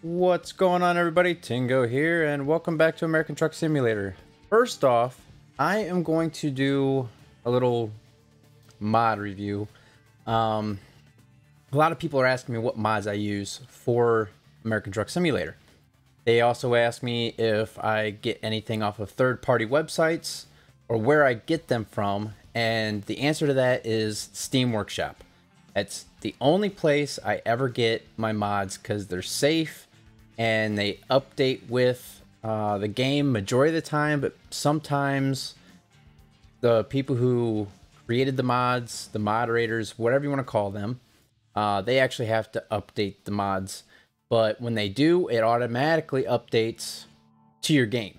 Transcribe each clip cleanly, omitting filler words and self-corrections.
What's going on, everybody? Tingo here, and welcome back to American Truck Simulator. First off, I am going to do a little mod review. A lot of people are asking me what mods I use for American Truck Simulator. They also ask me if I get anything off of third-party websites or where I get them from, and the answer to that is Steam Workshop. That's the only place I ever get my mods because they're safe and they update with the game majority of the time, but sometimes the people who created the mods, the moderators, whatever you want to call them, they actually have to update the mods. But when they do, it automatically updates to your game.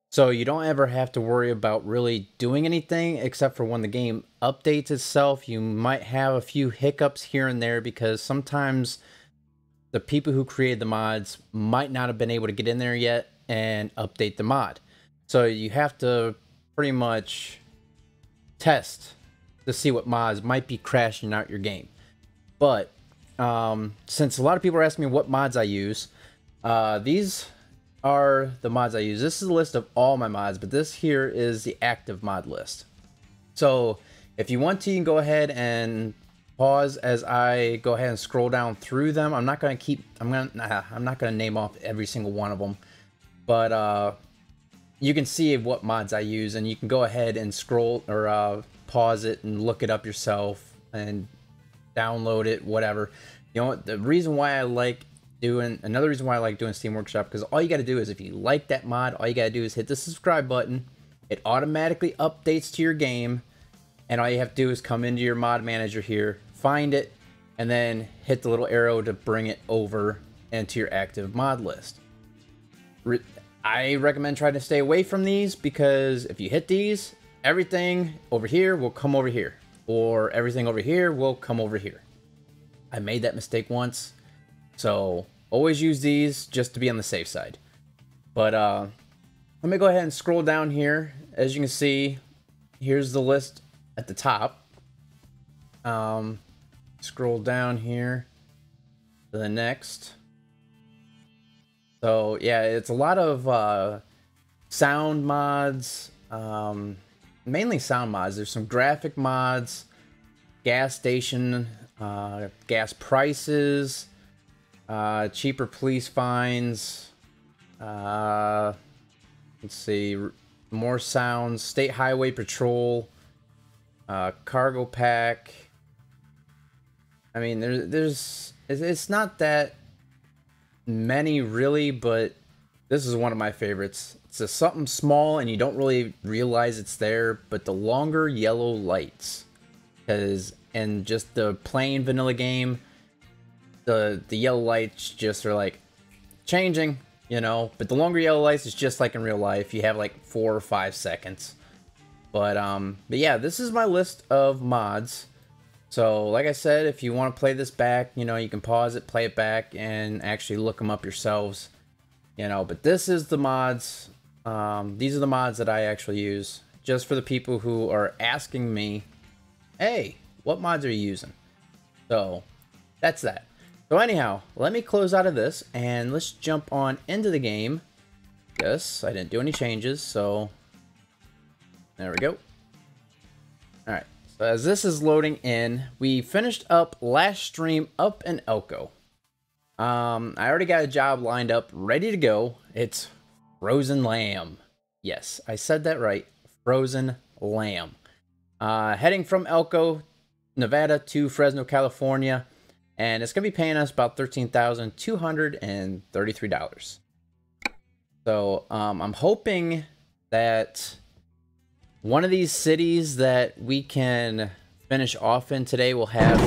So you don't ever have to worry about really doing anything except for when the game updates itself. You might have a few hiccups here and there because sometimes the people who created the mods might not have been able to get in there yet and update the mod. So you have to pretty much test to see what mods might be crashing out your game. But since a lot of people are asking me what mods I use, these are the mods I use. This is a list of all my mods, but this here is the active mod list. So if you want to, you can go ahead and pause as I go ahead and scroll down through them. I'm not going to name off every single one of them, but you can see what mods I use, and you can go ahead and scroll or pause it and look it up yourself and download it, whatever. You know, the reason why I like another reason why I like doing Steam Workshop, because all you got to do is, if you like that mod, all you got to do is hit the subscribe button. It automatically updates to your game, and all you have to do is come into your mod manager here, find it, and then hit the little arrow to bring it over into your active mod list. I recommend trying to stay away from these, because if you hit these, everything over here will come over here, or everything over here will come over here. I made that mistake once, so always use these just to be on the safe side. But let me go ahead and scroll down here. As you can see, here's the list at the top. Scroll down here to the next. So yeah, it's a lot of sound mods, mainly sound mods. There's some graphic mods, gas station, gas prices, cheaper police fines, let's see, more sounds, state highway patrol, cargo pack. I mean, it's not that many really, but this is one of my favorites. It's just something small and you don't really realize it's there, but the longer yellow lights, because in just the plain vanilla game, the yellow lights just are like changing, you know, but the longer yellow lights is just like in real life. You have like 4 or 5 seconds. But yeah, this is my list of mods. So like I said, if you want to play this back, you know, you can pause it, play it back, and actually look them up yourselves, you know. But this is the mods. These are the mods that I actually use, just for the people who are asking me, hey, what mods are you using? So that's that. So anyhow, let me close out of this and let's jump on into the game. Yes, I didn't do any changes, so there we go. All right. So as this is loading in, we finished up last stream up in Elko. I already got a job lined up, ready to go. It's frozen lamb. Yes, I said that right. Frozen lamb. Heading from Elko, Nevada to Fresno, California. And it's going to be paying us about $13,233. So I'm hoping that one of these cities that we can finish off in today will have a...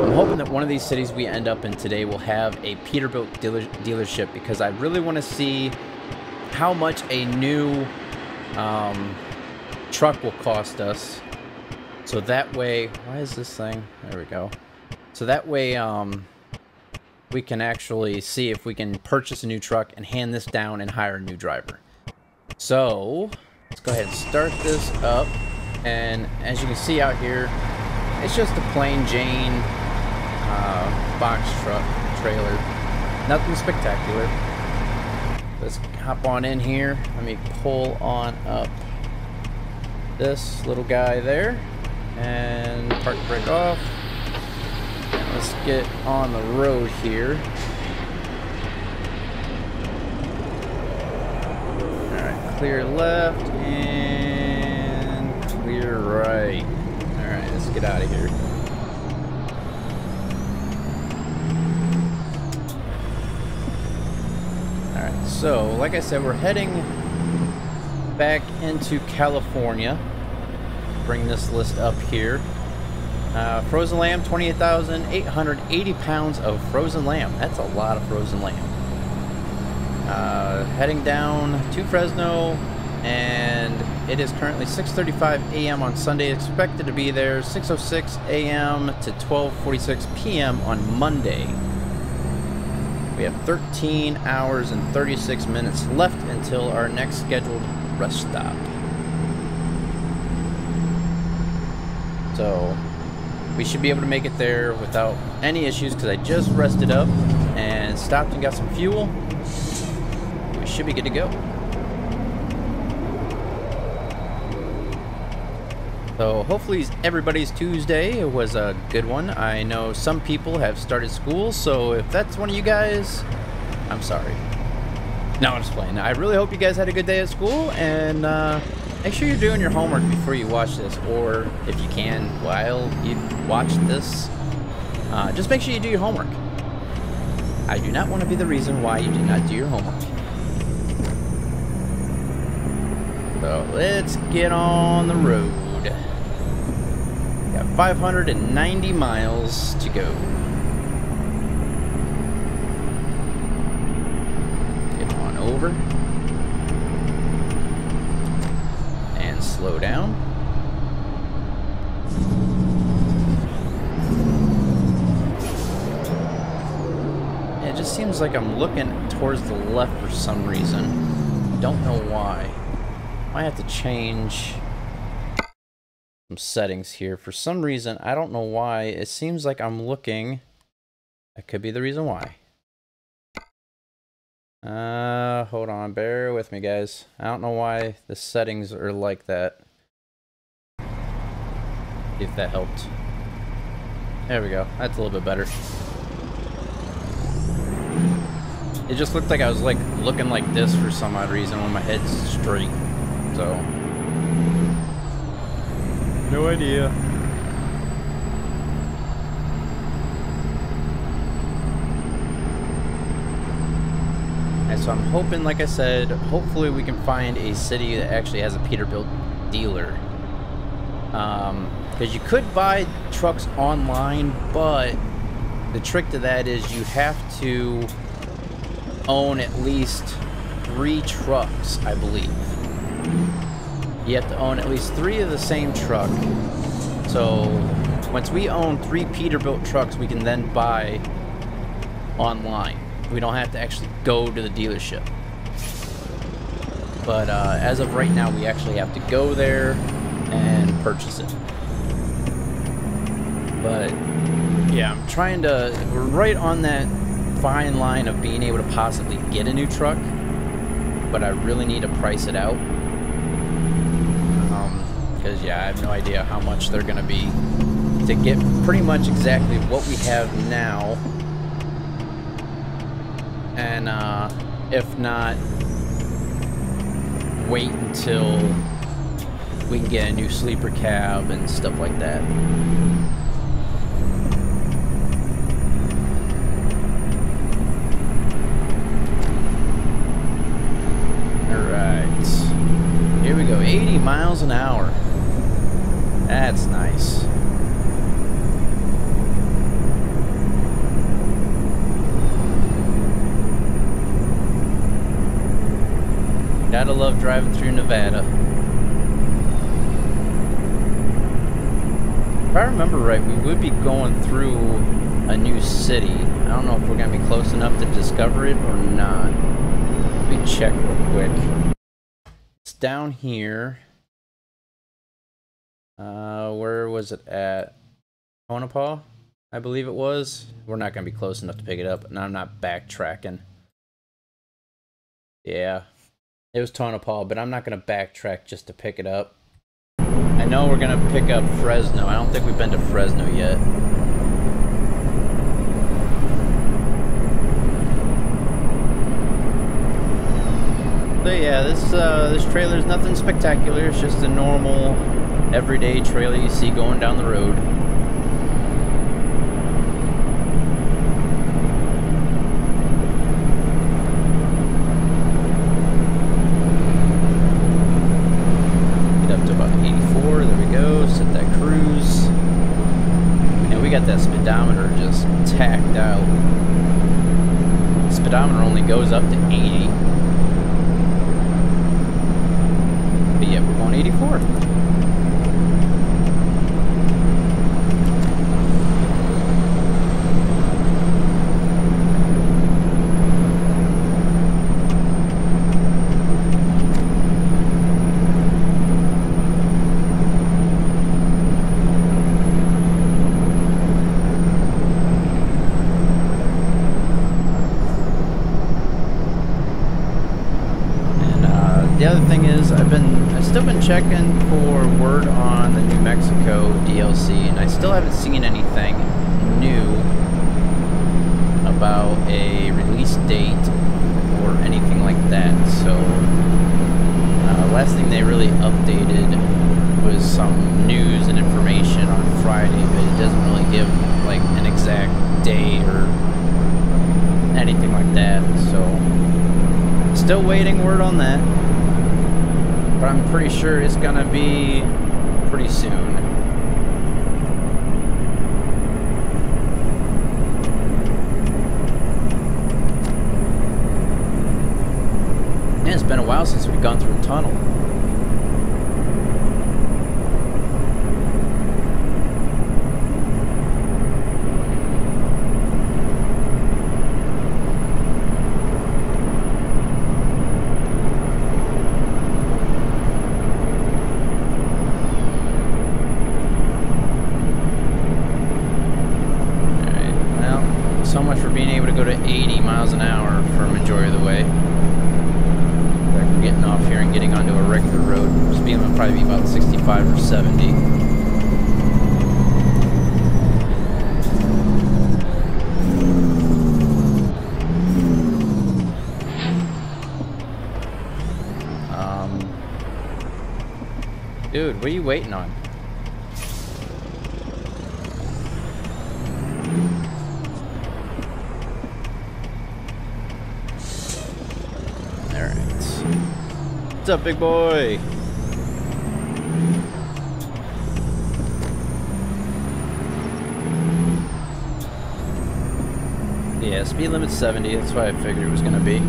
I'm hoping that one of these cities we end up in today will have a Peterbilt dealership, because I really want to see how much a new truck will cost us. So that way, why is this thing? There we go. So that way, we can actually see if we can purchase a new truck and hand this down and hire a new driver. So let's go ahead and start this up. And as you can see out here, it's just a plain Jane box truck trailer. Nothing spectacular. Let's hop on in here. Let me pull on up this little guy there and park the brake off. And let's get on the road here. Alright, clear left and clear right. Alright, let's get out of here. Alright, so like I said, we're heading back into California. Bring this list up here. Frozen lamb, 28,880 pounds of frozen lamb. That's a lot of frozen lamb. Heading down to Fresno, and it is currently 6:35 a.m. on Sunday. Expected to be there 6:06 a.m. to 12:46 p.m. on Monday. We have 13 hours and 36 minutes left until our next scheduled rest stop. So we should be able to make it there without any issues because I just rested up and stopped and got some fuel. We should be good to go. So hopefully everybody's Tuesday was a good one. I know some people have started school, so if that's one of you guys, I'm sorry. No, I'm just playing. I really hope you guys had a good day at school, and make sure you're doing your homework before you watch this, or if you can, while you watch this, just make sure you do your homework. I do not want to be the reason why you did not do your homework. So let's get on the road. Got 590 miles to go. Get on over. And slow down. Yeah, it just seems like I'm looking towards the left for some reason. Don't know why. I have to change some settings here. For some reason, I don't know why. It seems like I'm looking. That could be the reason why. Hold on. Bear with me, guys. I don't know why the settings are like that. If that helped. There we go. That's a little bit better. It just looked like I was like looking like this for some odd reason when my head's straight. So, no idea. And so I'm hoping, like I said, hopefully we can find a city that actually has a Peterbilt dealer. Because you could buy trucks online, but the trick to that is you have to own at least 3 trucks, I believe. You have to own at least 3 of the same truck. So once we own 3 Peterbilt trucks, we can then buy online. We don't have to actually go to the dealership. But as of right now, we actually have to go there and purchase it. But yeah, I'm trying to, we're right on that fine line of being able to possibly get a new truck, but I really need to price it out. Because yeah, I have no idea how much they're gonna be to get pretty much exactly what we have now. And if not, wait until we can get a new sleeper cab and stuff like that. Alright. Here we go, 80 miles an hour. That's nice. Gotta love driving through Nevada. If I remember right, we would be going through a new city. I don't know if we're gonna be close enough to discover it or not. Let me check real quick. It's down here. Where was it at? Tonopah? I believe it was. We're not going to be close enough to pick it up, and I'm not backtracking. Yeah, it was Tonopah, but I'm not going to backtrack just to pick it up. I know we're going to pick up Fresno. I don't think we've been to Fresno yet. So yeah, this trailer is nothing spectacular. It's just a normal, everyday trailer you see going down the road. Get up to about 84. There we go. Set that cruise. And we got that speedometer just tacked out. The speedometer only goes up to 80. But yeah, we're going 84. The other thing is, I've still been checking for word on the New Mexico DLC, and I still haven't seen anything new about a release date or anything like that. So, last thing they really updated was some news and information on Friday, but it doesn't really give like an exact day or anything like that. So, still waiting word on that. But I'm pretty sure it's gonna be pretty soon. And it's been a while since we've gone through a tunnel. So much for being able to go to 80 miles an hour for a majority of the way. Like we're getting off here and getting onto a regular road. Speed limit will probably be about 65 or 70. Dude, what are you waiting on? What's up, big boy? Yeah, speed limit's 70. That's what I figured it was gonna be.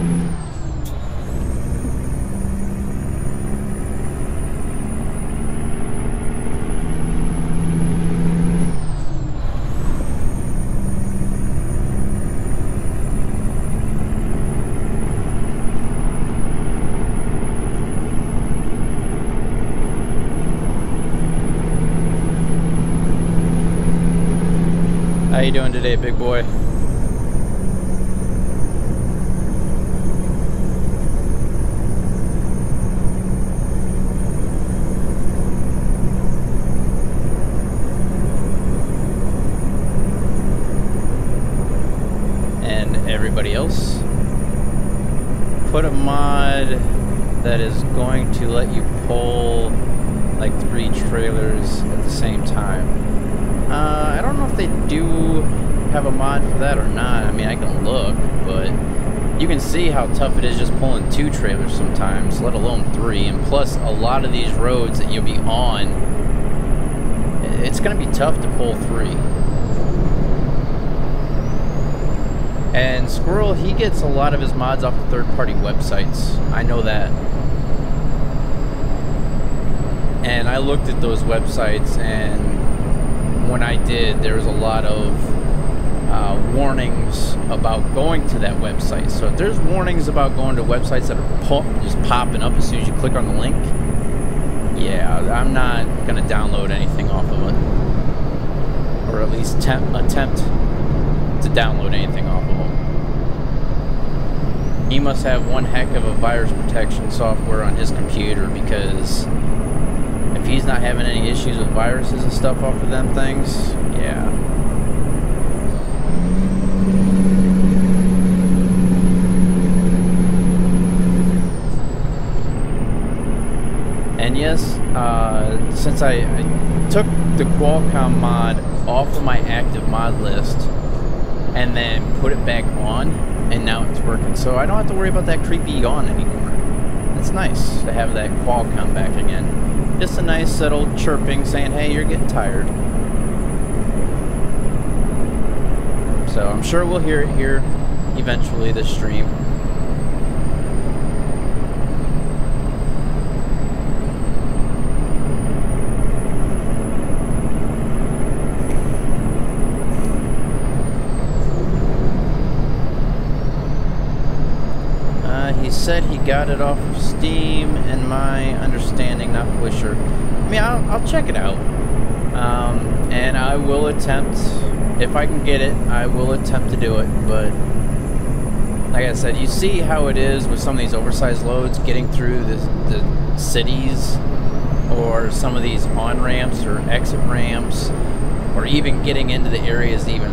How you doing today, big boy? And everybody else, put a mod that is going to let you pull like 3 trailers at the same time. I don't know if they do have a mod for that or not. I mean, I can look, but you can see how tough it is just pulling 2 trailers sometimes, let alone 3. And plus, a lot of these roads that you'll be on, it's going to be tough to pull 3. And Squirrel, he gets a lot of his mods off of third-party websites. I know that. And I looked at those websites, and when I did, there was a lot of warnings about going to that website. So if there's warnings about going to websites that are just popping up as soon as you click on the link, yeah, I'm not gonna download anything off of it. or at least attempt to download anything off of him. He must have one heck of a virus protection software on his computer, because if he's not having any issues with viruses and stuff off of them things, yeah. And yes, since I took the Qualcomm mod off of my active mod list and then put it back on, and now it's working, so I don't have to worry about that creepy yawn anymore. It's nice to have that Qualcomm back again. Just a nice little chirping saying, hey, you're getting tired. So I'm sure we'll hear it here eventually this stream. He said he got it off of Steam, and my understanding, not fully sure. I mean, I'll check it out. And I will attempt, if I can get it, I will attempt to do it. But like I said, you see how it is with some of these oversized loads getting through the cities, or some of these on-ramps or exit ramps, or even getting into the areas to even,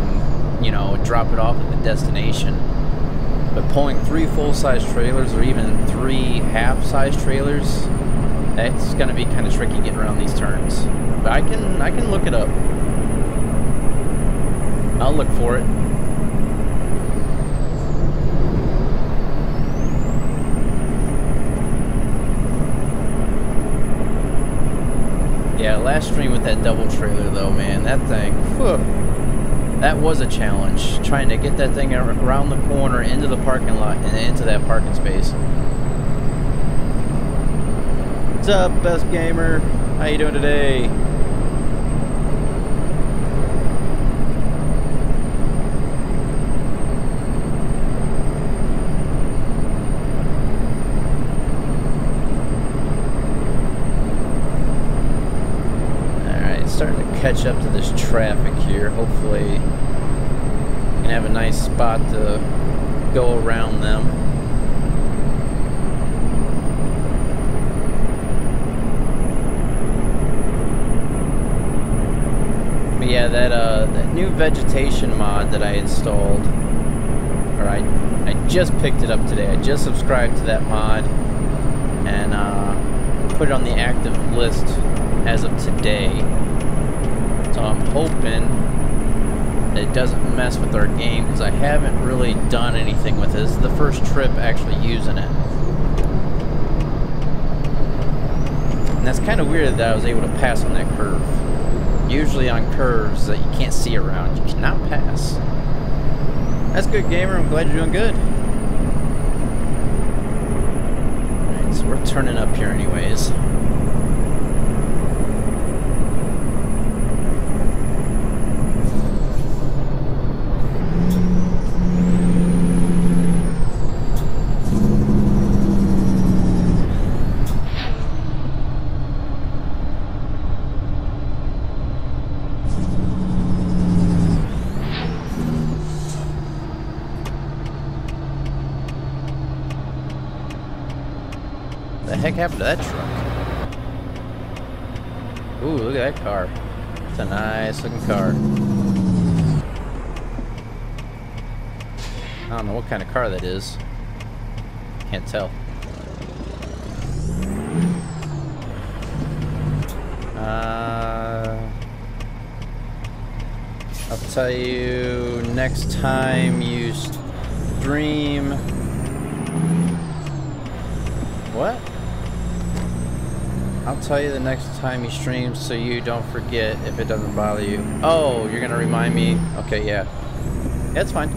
you know, drop it off at the destination. But pulling 3 full-size trailers, or even 3 half-size trailers, that's going to be kind of tricky getting around these turns. But I can look it up. I'll look for it. Yeah, last stream with that double trailer though, man, that thing, whew, that was a challenge, trying to get that thing around the corner, into the parking lot, and into that parking space. What's up, Best Gamer? How you doing today? Starting to catch up to this traffic here. Hopefully can have a nice spot to go around them. But yeah, that new vegetation mod that I installed, or I just picked it up today. I just subscribed to that mod and put it on the active list as of today. So I'm hoping that it doesn't mess with our game, because I haven't really done anything with it. This is the first trip actually using it. And that's kind of weird that I was able to pass on that curve. Usually on curves that you can't see around, you cannot pass. That's good, gamer. I'm glad you're doing good. Alright, so we're turning up here anyways. What the heck happened to that truck? Ooh, look at that car. It's a nice looking car. I don't know what kind of car that is. Can't tell. I'll tell you next time you stream. What? I'll tell you the next time you stream so you don't forget if it doesn't bother you. Oh, you're gonna remind me? Okay, yeah. That's fine.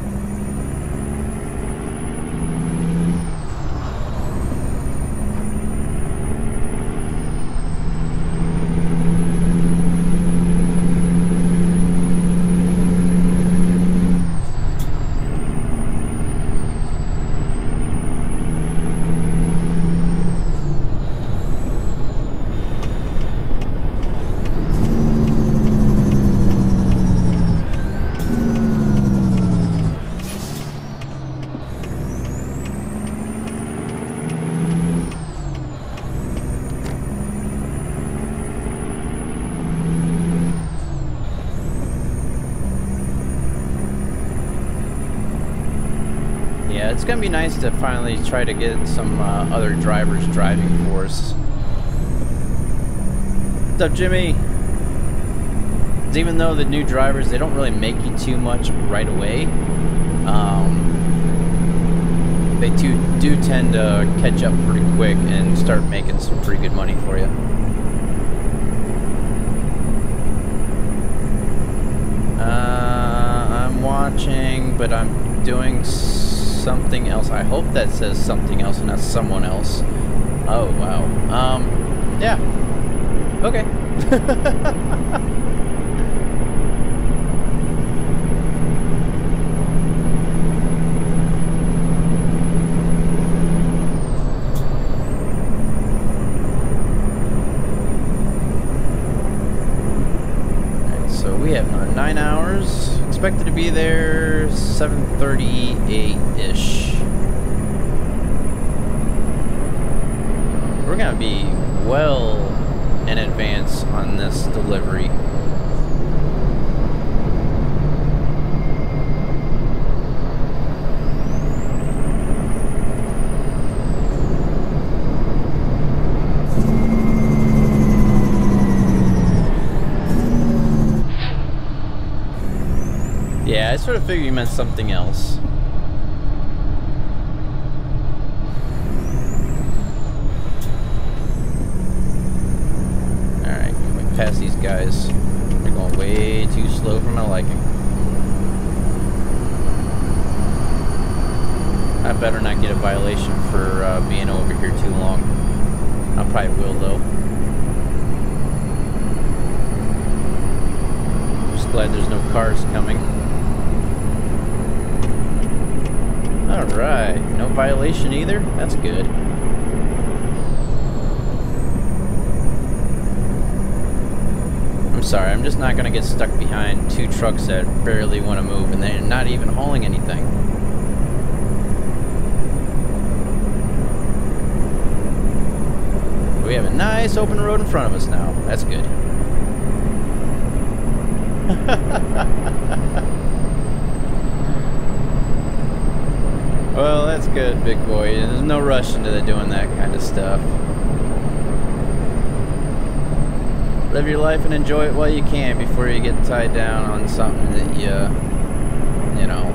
it's gonna be nice to finally try to get some other drivers driving for us. What's up, Jimmy? 'Cause even though the new drivers, they don't really make you too much right away, they do tend to catch up pretty quick and start making some pretty good money for you. I'm watching, but I'm doing something else. I hope that says something else and not someone else. Oh, wow. Yeah. Okay. We have another 9 hours. Expected to be there 7:38-ish. We're gonna be well in advance on this delivery. Yeah, I sort of figured you meant something else. Alright, we pass these guys. They're going way too slow for my liking. I better not get a violation for being over here too long. I probably will, though. Just glad there's no cars coming. Alright, no violation either? That's good. I'm sorry, I'm just not going to get stuck behind two trucks that barely want to move and they're not even hauling anything. We have a nice open road in front of us now. That's good. Well, that's good, big boy. There's no rush into doing that kind of stuff. Live your life and enjoy it while you can before you get tied down on something that you know.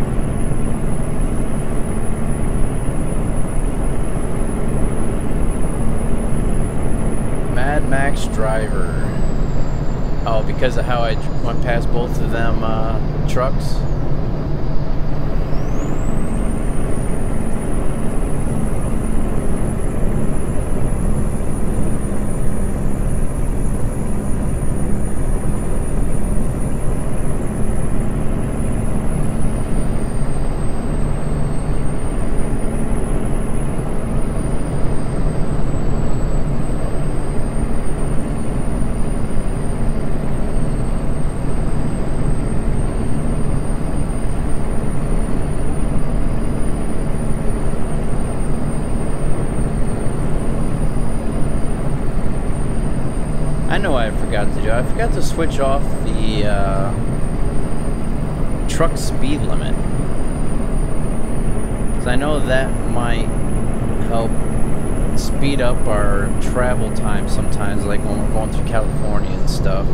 Mad Max driver. Oh, because of how I went past both of them trucks? I know I forgot to do. I forgot to switch off the truck speed limit, because I know that might help speed up our travel time sometimes, like when we're going through California and stuff.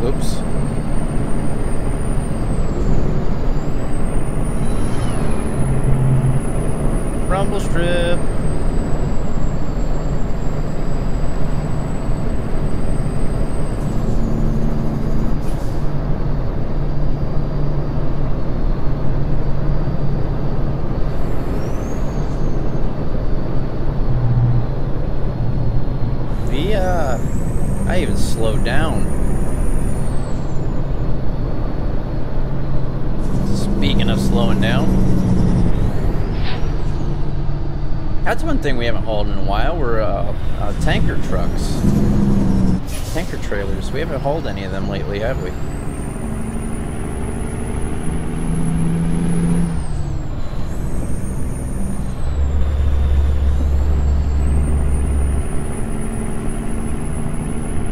Oops. Rumble strip. I even slowed down. Speaking of slowing down, that's one thing we haven't hauled in a while. We're tanker trucks, tanker trailers. We haven't hauled any of them lately, have we?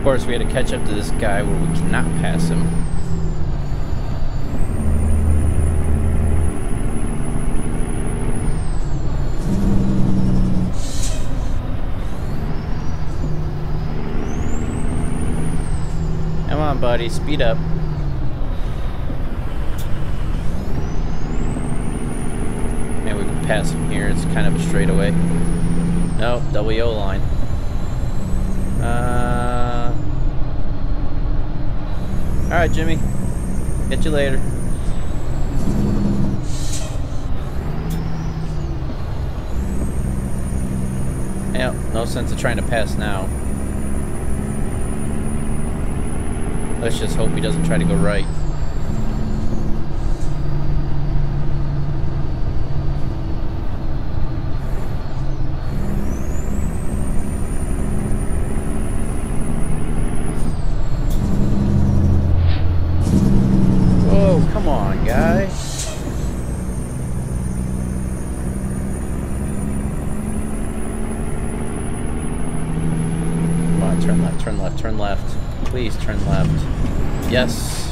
course, we had to catch up to this guy where we cannot pass him. Come on, buddy, speed up. And we can pass him here. It's kind of a straightaway. Nope, double yellow line. Alright, Jimmy. Get you later. Yep, no sense of trying to pass now. Let's just hope he doesn't try to go right. Whoa, come on, guy. Come on, turn left, turn left, turn left. Please turn left. Yes.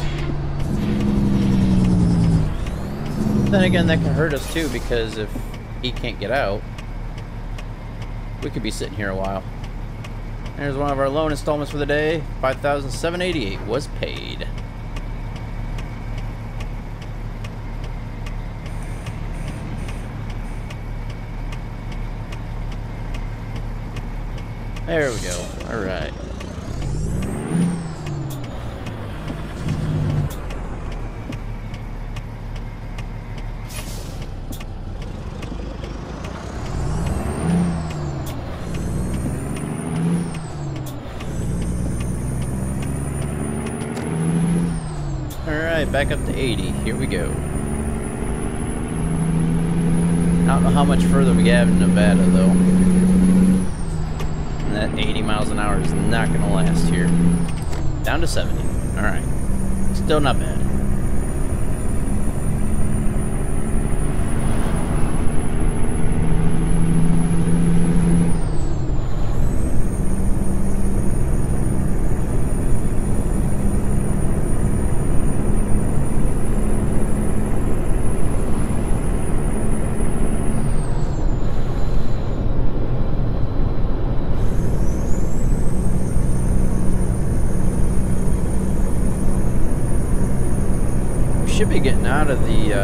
Then again, that can hurt us too, because if he can't get out, we could be sitting here a while. There's one of our loan installments for the day. $5,788 was paid. There we go. All right. Alright, back up to 80. Here we go. I don't know how much further we have in Nevada, though. And that 80 miles an hour is not going to last here. Down to 70. Alright. Still not bad. Should be getting out of the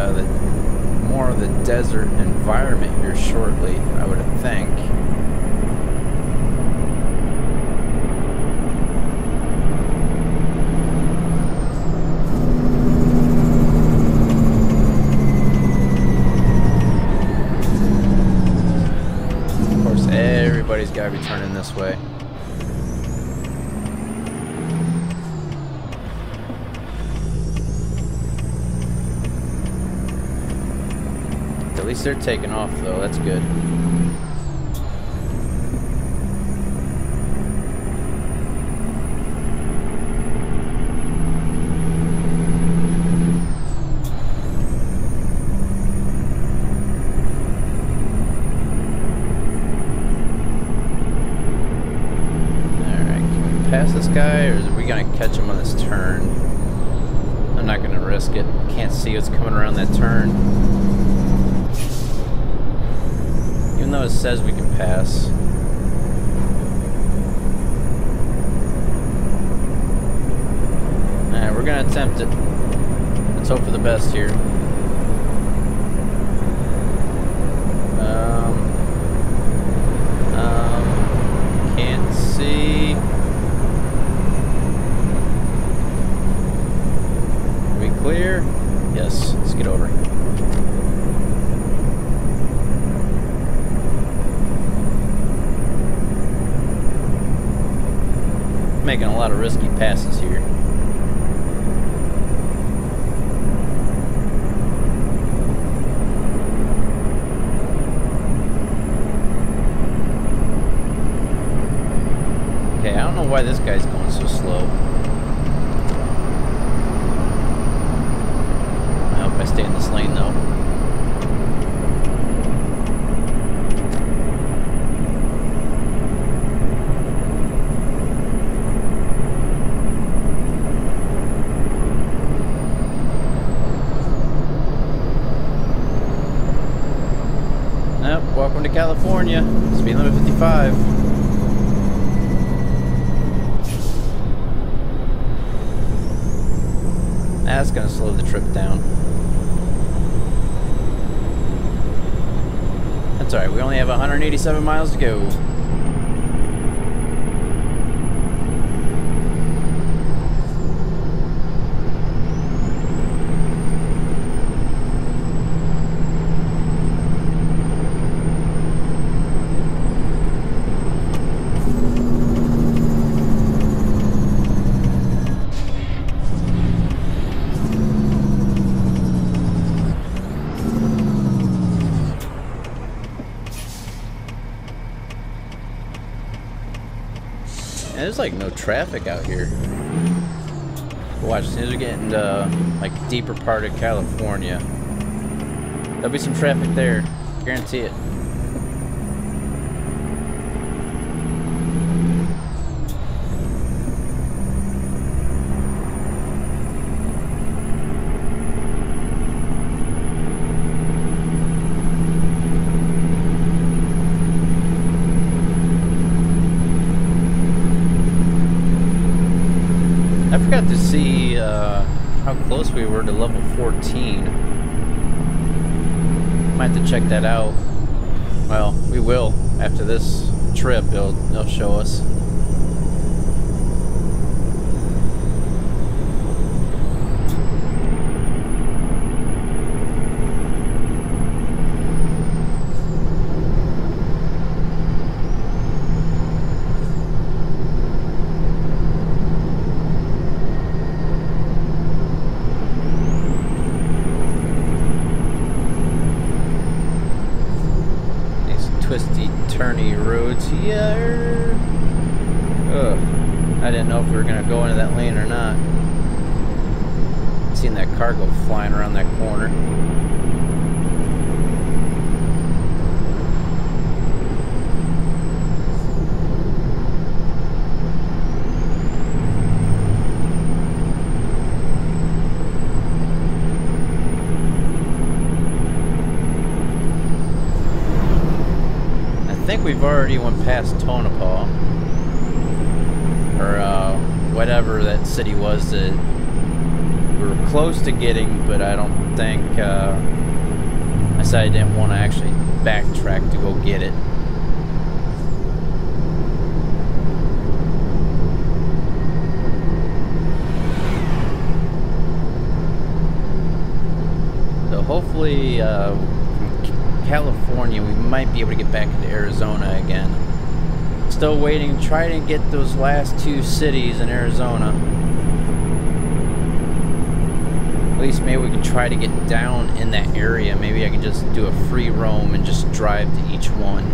more of the desert environment here shortly, I would think. Of course, everybody's got to be turning this way. At least they're taking off, though. That's good. Alright, can we pass this guy, or are we going to catch him on this turn? I'm not going to risk it. Can't see what's coming around that turn. Even though it says we can pass. Alright, we're gonna attempt it. Let's hope for the best here. Can't see. Are we clear? Yes, let's get over. Making a lot of risky passes here. Okay, I don't know why this guy's going so slow. I hope I stay in this lane though. Coming to California. Speed limit 55. That's gonna slow the trip down. That's alright, we only have 187 miles to go. There's like no traffic out here. Watch, as soon as we get into like deeper part of California, there'll be some traffic there. Guarantee it. I forgot to see how close we were to level 14. Might have to check that out. Well, we will after this trip. They'll show us. Twisty, turny roads here. Ugh. I didn't know if we were gonna go into that lane or not. Seen that car go flying around that corner. I think we've already went past Tonopah, or whatever that city was that we were close to getting, but I don't think, I said I didn't want to actually backtrack to go get it. So hopefully, California, we might be able to get back into Arizona again. Still waiting, trying to get those last two cities in Arizona. At least maybe we can try to get down in that area. Maybe I can just do a free roam and just drive to each one.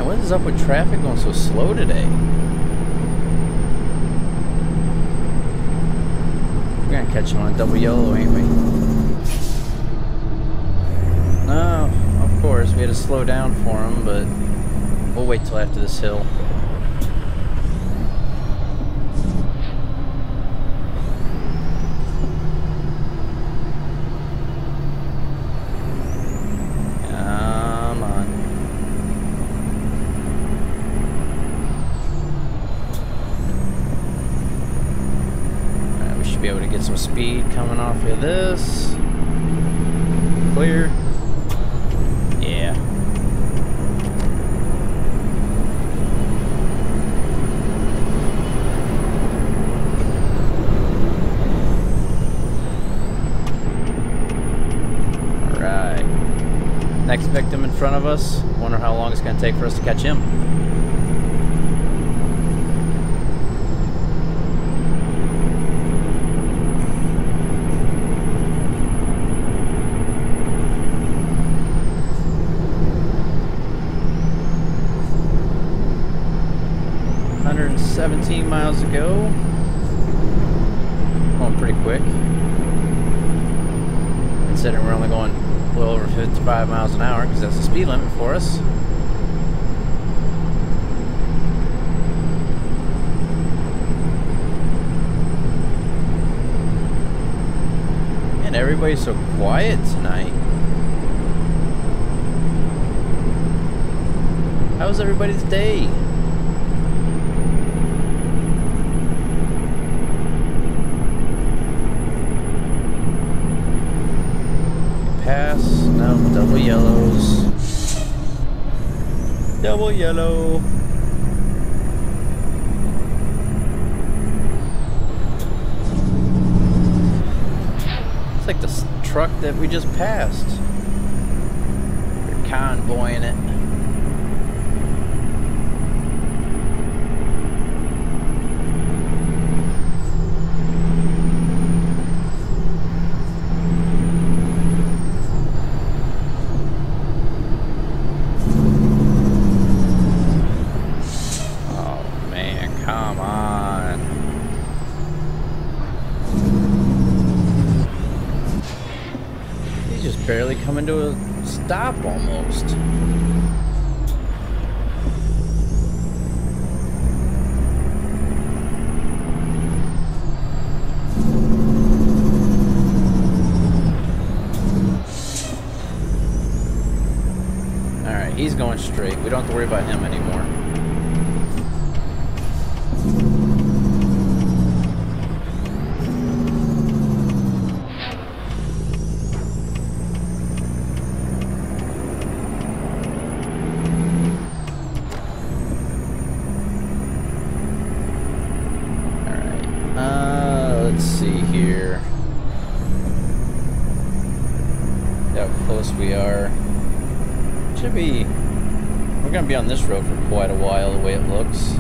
What is up with traffic going so slow today? We're gonna catch him on a double yellow, ain't we? No, of course, we had to slow down for him, but we'll wait till after this hill. Be able to get some speed coming off of this. Clear. Yeah. Alright. Next victim in front of us. Wonder how long it's going to take for us to catch him. Miles to go. Going pretty quick. Considering we're only going a little over 55 miles an hour, because that's the speed limit for us. everybody's so quiet tonight? How's everybody's day? Pass. No, double yellows. Double yellow. It's like the truck that we just passed. They're convoying it. Barely coming to a stop almost. All right, he's going straight. We don't have to worry about him anymore. Let's see here. How close we are. Should be. We're gonna be on this road for quite a while, the way it looks.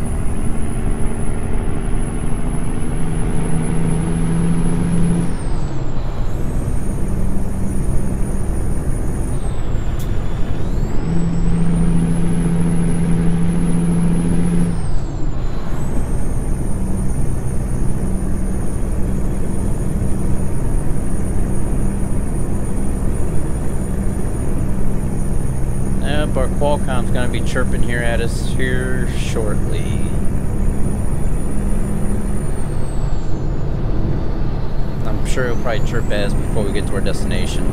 Our Qualcomm's gonna be chirping here at us here shortly. I'm sure it'll probably chirp at us before we get to our destination.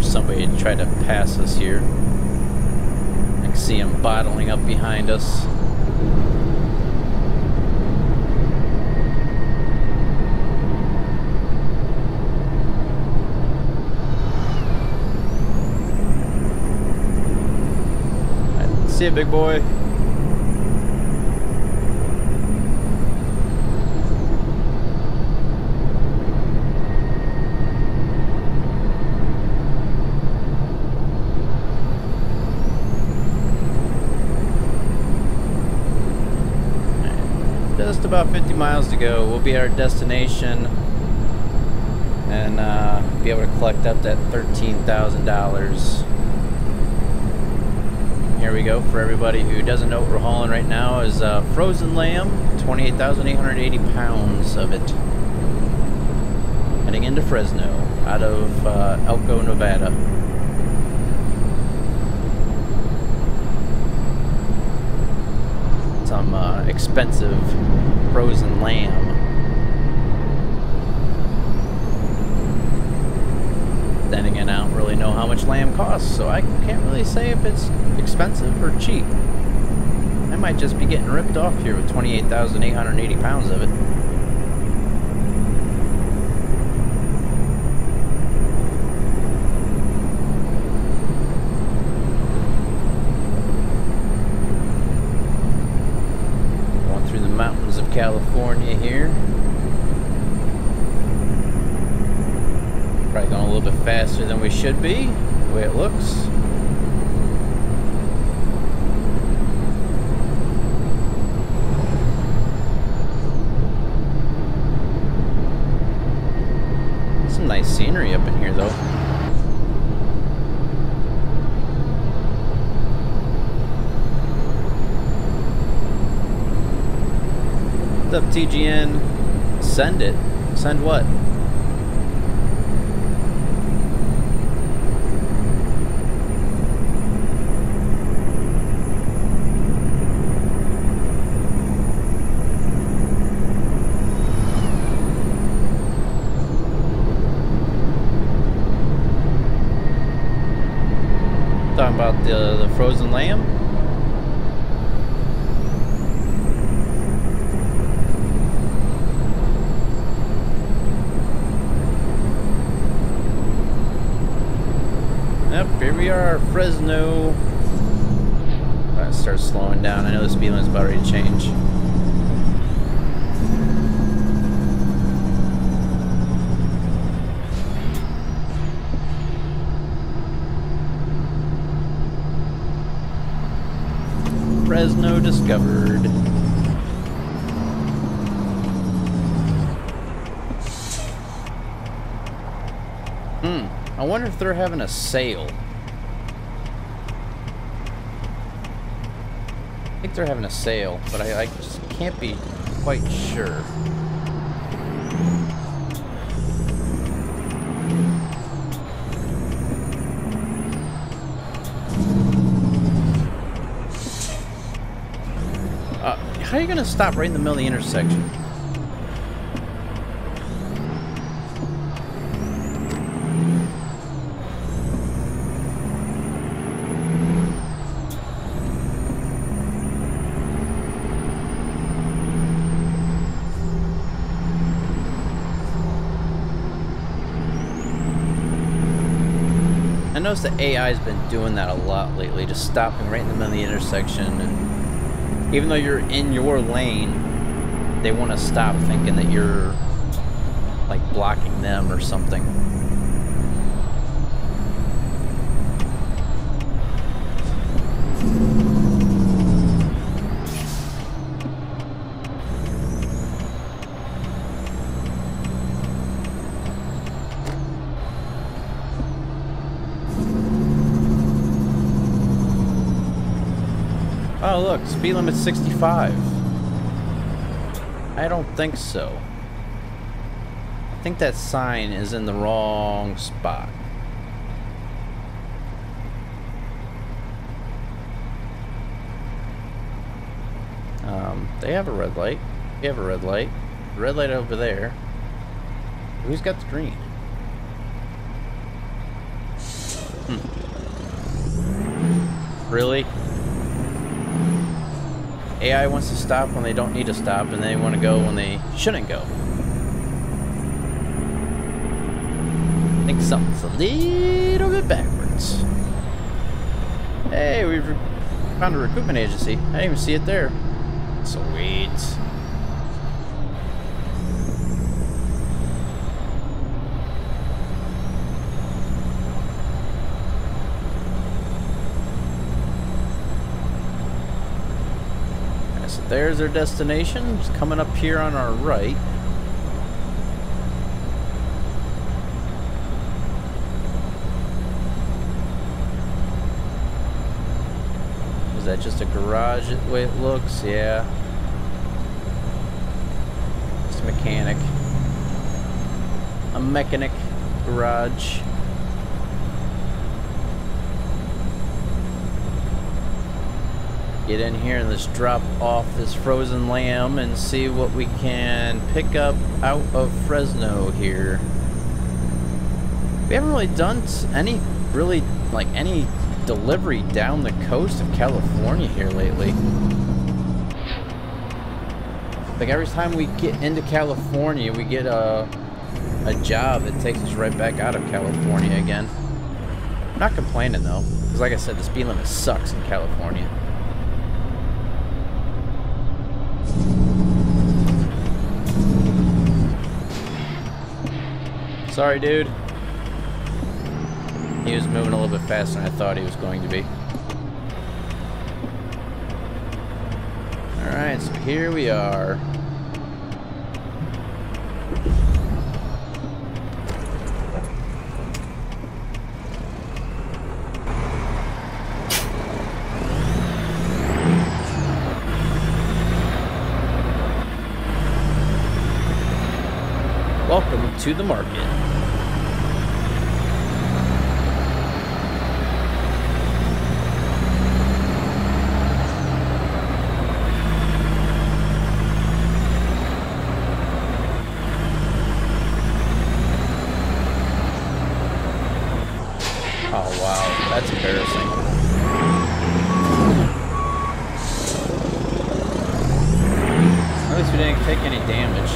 Somebody to try to pass us here. I can see him bottling up behind us. Right, see you, big boy. Just about 50 miles to go. We'll be at our destination and be able to collect up that $13,000. Here we go. For everybody who doesn't know what we're hauling right now is frozen lamb, 28,880 pounds of it. Heading into Fresno out of Elko, Nevada. Some expensive frozen lamb. Then again, I don't really know how much lamb costs, so I can't really say if it's expensive or cheap. I might just be getting ripped off here with 28,880 pounds of it. Mountains of California here. Probably going a little bit faster than we should be, the way it looks. Some nice scenery up in here though. What's up, TGN? Send it. Send what? Talking about the frozen lamb? Yep, here we are, Fresno. Gotta start slowing down. I know the speed limit's about ready to change. Fresno discovered. I wonder if they're having a sale. I think they're having a sale, but I just can't be quite sure. How are you gonna stop right in the middle of the intersection? I noticed the AI's been doing that a lot lately, just stopping right in the middle of the intersection, and even though you're in your lane, they want to stop thinking that you're like blocking them or something. Oh look, speed limit's 65. I don't think so. I think that sign is in the wrong spot. They have a red light. They have a red light. Red light over there. Who's got the green? Really? AI wants to stop when they don't need to stop, and they want to go when they shouldn't go. I think something's a little bit backwards. Hey, we've found a recruitment agency. I didn't even see it there. Sweet. There's our destination. It's coming up here on our right. Is that just a garage the way it looks? Yeah. Just a mechanic. A mechanic garage. Get in here and let's drop off this frozen lamb and see what we can pick up out of Fresno here. We haven't really done any delivery down the coast of California here lately. Like every time we get into California, we get a job that takes us right back out of California again. I'm not complaining though, because like I said, the speed limit sucks in California. Sorry, dude. He was moving a little bit faster than I thought he was going to be. Alright, so here we are. Welcome to the market. Oh wow, that's embarrassing. At least we didn't take any damage.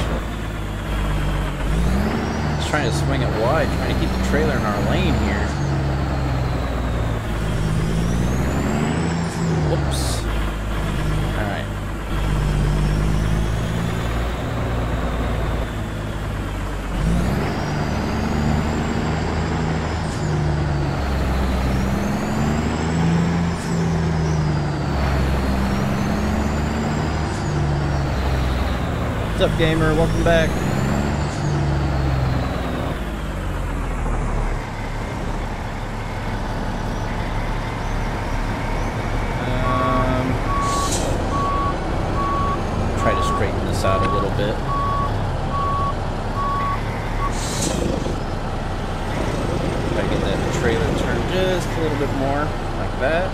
Just trying to swing it wide, trying to keep the trailer in our lane here. Whoops. Alright. What's up, gamer? Welcome back. Try to straighten this out a little bit. Try to get that trailer turned just a little bit more, like that.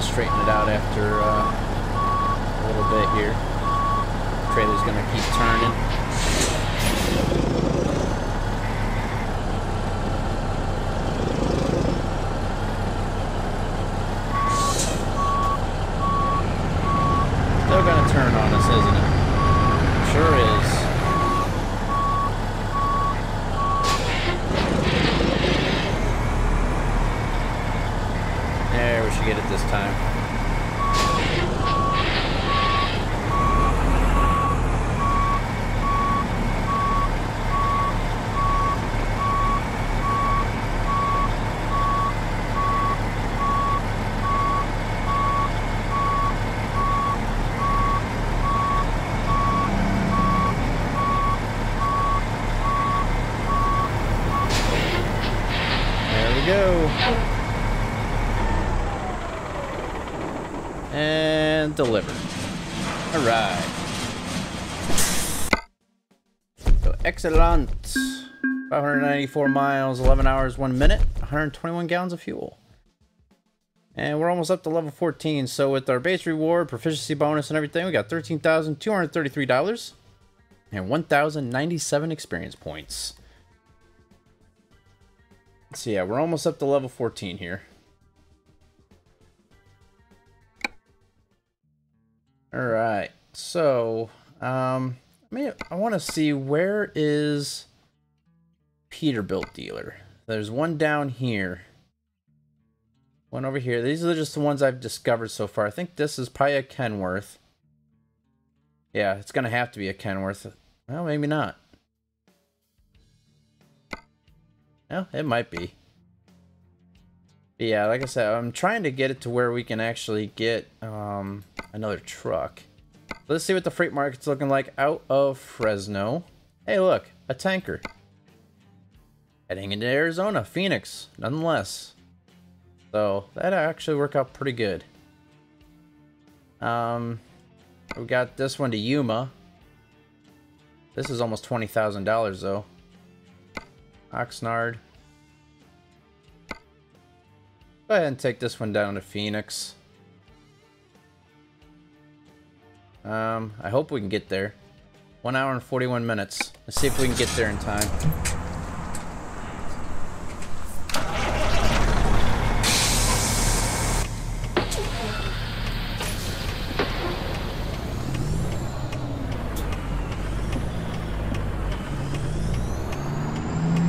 Straighten it out after a little bit here. Trailer's gonna keep turning. Still gonna turn on us, isn't it? Sure is. There, we should get it this time. There we go. And deliver. All right. So excellent. 594 miles, 11 hours, 1 minute, 121 gallons of fuel. And we're almost up to level 14. So with our base reward, proficiency bonus, and everything, we got $13,233 and 1,097 experience points. So yeah, we're almost up to level 14 here. All right, so I want to see, where is Peterbilt dealer? There's one down here, one over here. These are just the ones I've discovered so far. I think this is probably a Kenworth. Yeah, it's gonna have to be a Kenworth. Well, maybe not. Well, it might be. But yeah, like I said, I'm trying to get it to where we can actually get another truck. Let's see what the freight market's looking like out of Fresno. Hey, look, a tanker. Heading into Arizona, Phoenix, nonetheless. So that actually worked out pretty good. We got this one to Yuma. This is almost $20,000 though. Oxnard. Go ahead and take this one down to Phoenix. I hope we can get there. 1 hour and 41 minutes. Let's see if we can get there in time.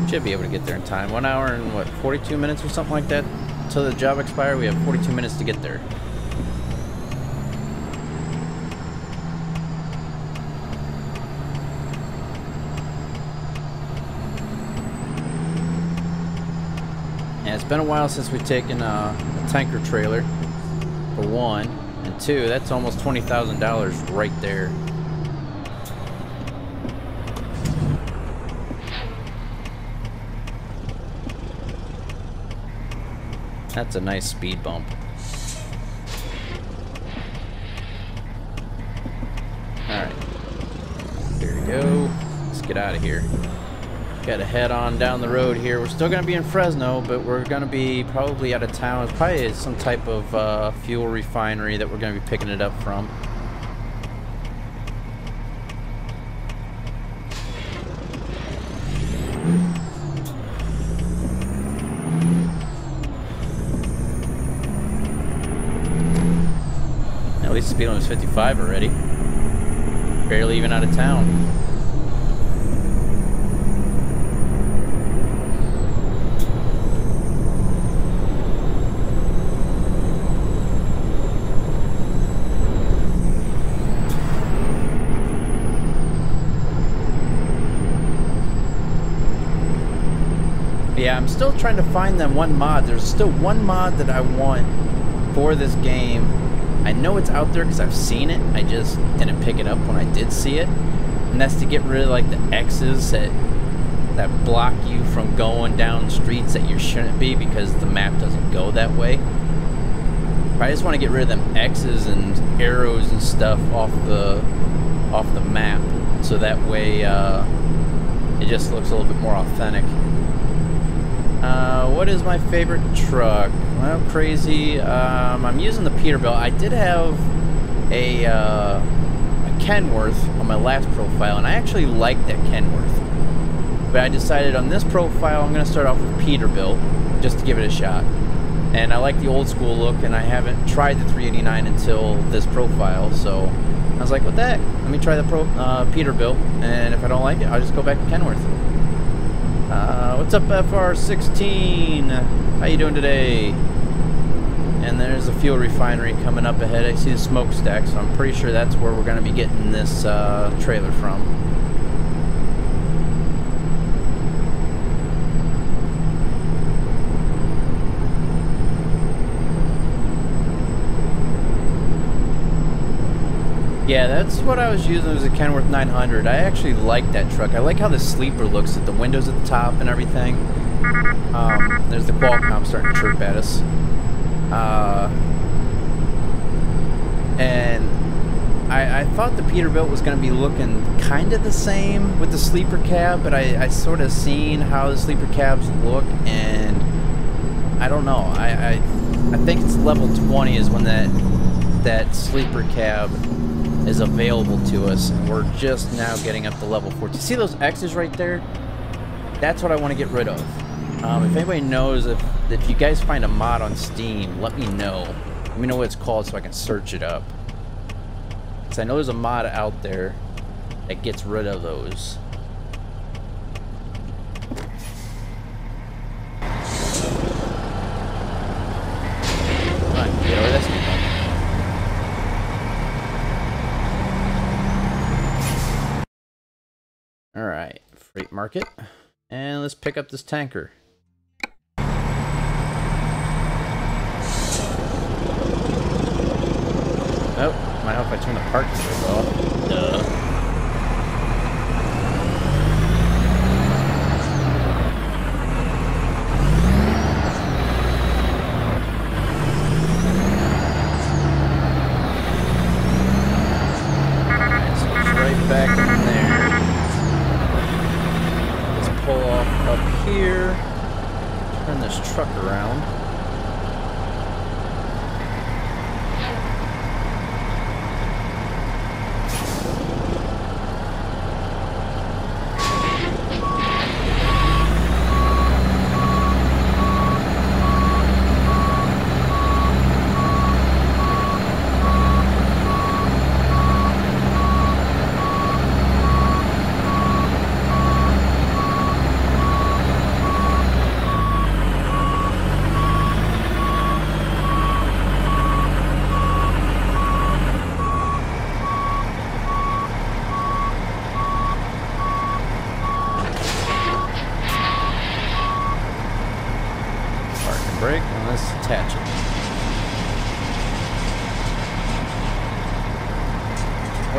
Should be able to get there in time. 1 hour and what, 42 minutes or something like that? Until the job expires, we have 42 minutes to get there. Yeah, it's been a while since we've taken a tanker trailer. for one. And two, that's almost $20,000 right there. That's a nice speed bump. Alright. Here we go. Let's get out of here. Gotta head on down the road here. We're still gonna be in Fresno, but we're gonna be probably out of town. It's probably some type of fuel refinery that we're gonna be picking it up from. At least the speed limit is 55 already. Barely even out of town. Yeah, I'm still trying to find that one mod. There's still one mod that I want for this game. I know it's out there because I've seen it. I just didn't pick it up when I did see it. And that's to get rid of like the X's that block you from going down streets that you shouldn't be because the map doesn't go that way. I just want to get rid of them X's and arrows and stuff off the map, so that way it just looks a little bit more authentic. What is my favorite truck? Well, crazy. I'm using the Peterbilt. I did have a Kenworth on my last profile, and I actually liked that Kenworth. But I decided on this profile I'm going to start off with Peterbilt just to give it a shot. And I like the old school look, and I haven't tried the 389 until this profile, so I was like, what the heck? Let me try the Peterbilt, and if I don't like it, I'll just go back to Kenworth. What's up, FR16? How you doing today? And there's a fuel refinery coming up ahead. I see the smokestack, so I'm pretty sure that's where we're going to be getting this trailer from. Yeah, that's what I was using. It was a Kenworth 900. I actually like that truck. I like how the sleeper looks at the windows at the top and everything. There's the Qualcomm starting to chirp at us. And I thought the Peterbilt was going to be looking kind of the same with the sleeper cab, but I sort of seen how the sleeper cabs look, and I don't know. I think it's level 20 is when that sleeper cab is available to us, and we're just now getting up to level 14. See those X's right there? That's what I want to get rid of. If anybody knows, if you guys find a mod on Steam, let me know. Let me know what it's called so I can search it up. Because I know there's a mod out there that gets rid of those. Come on, get over this. Alright, freight market. And let's pick up this tanker. Oh, might help if I turn the park switch off. Duh. Switch right back in there. Pull off up here, turn this truck around.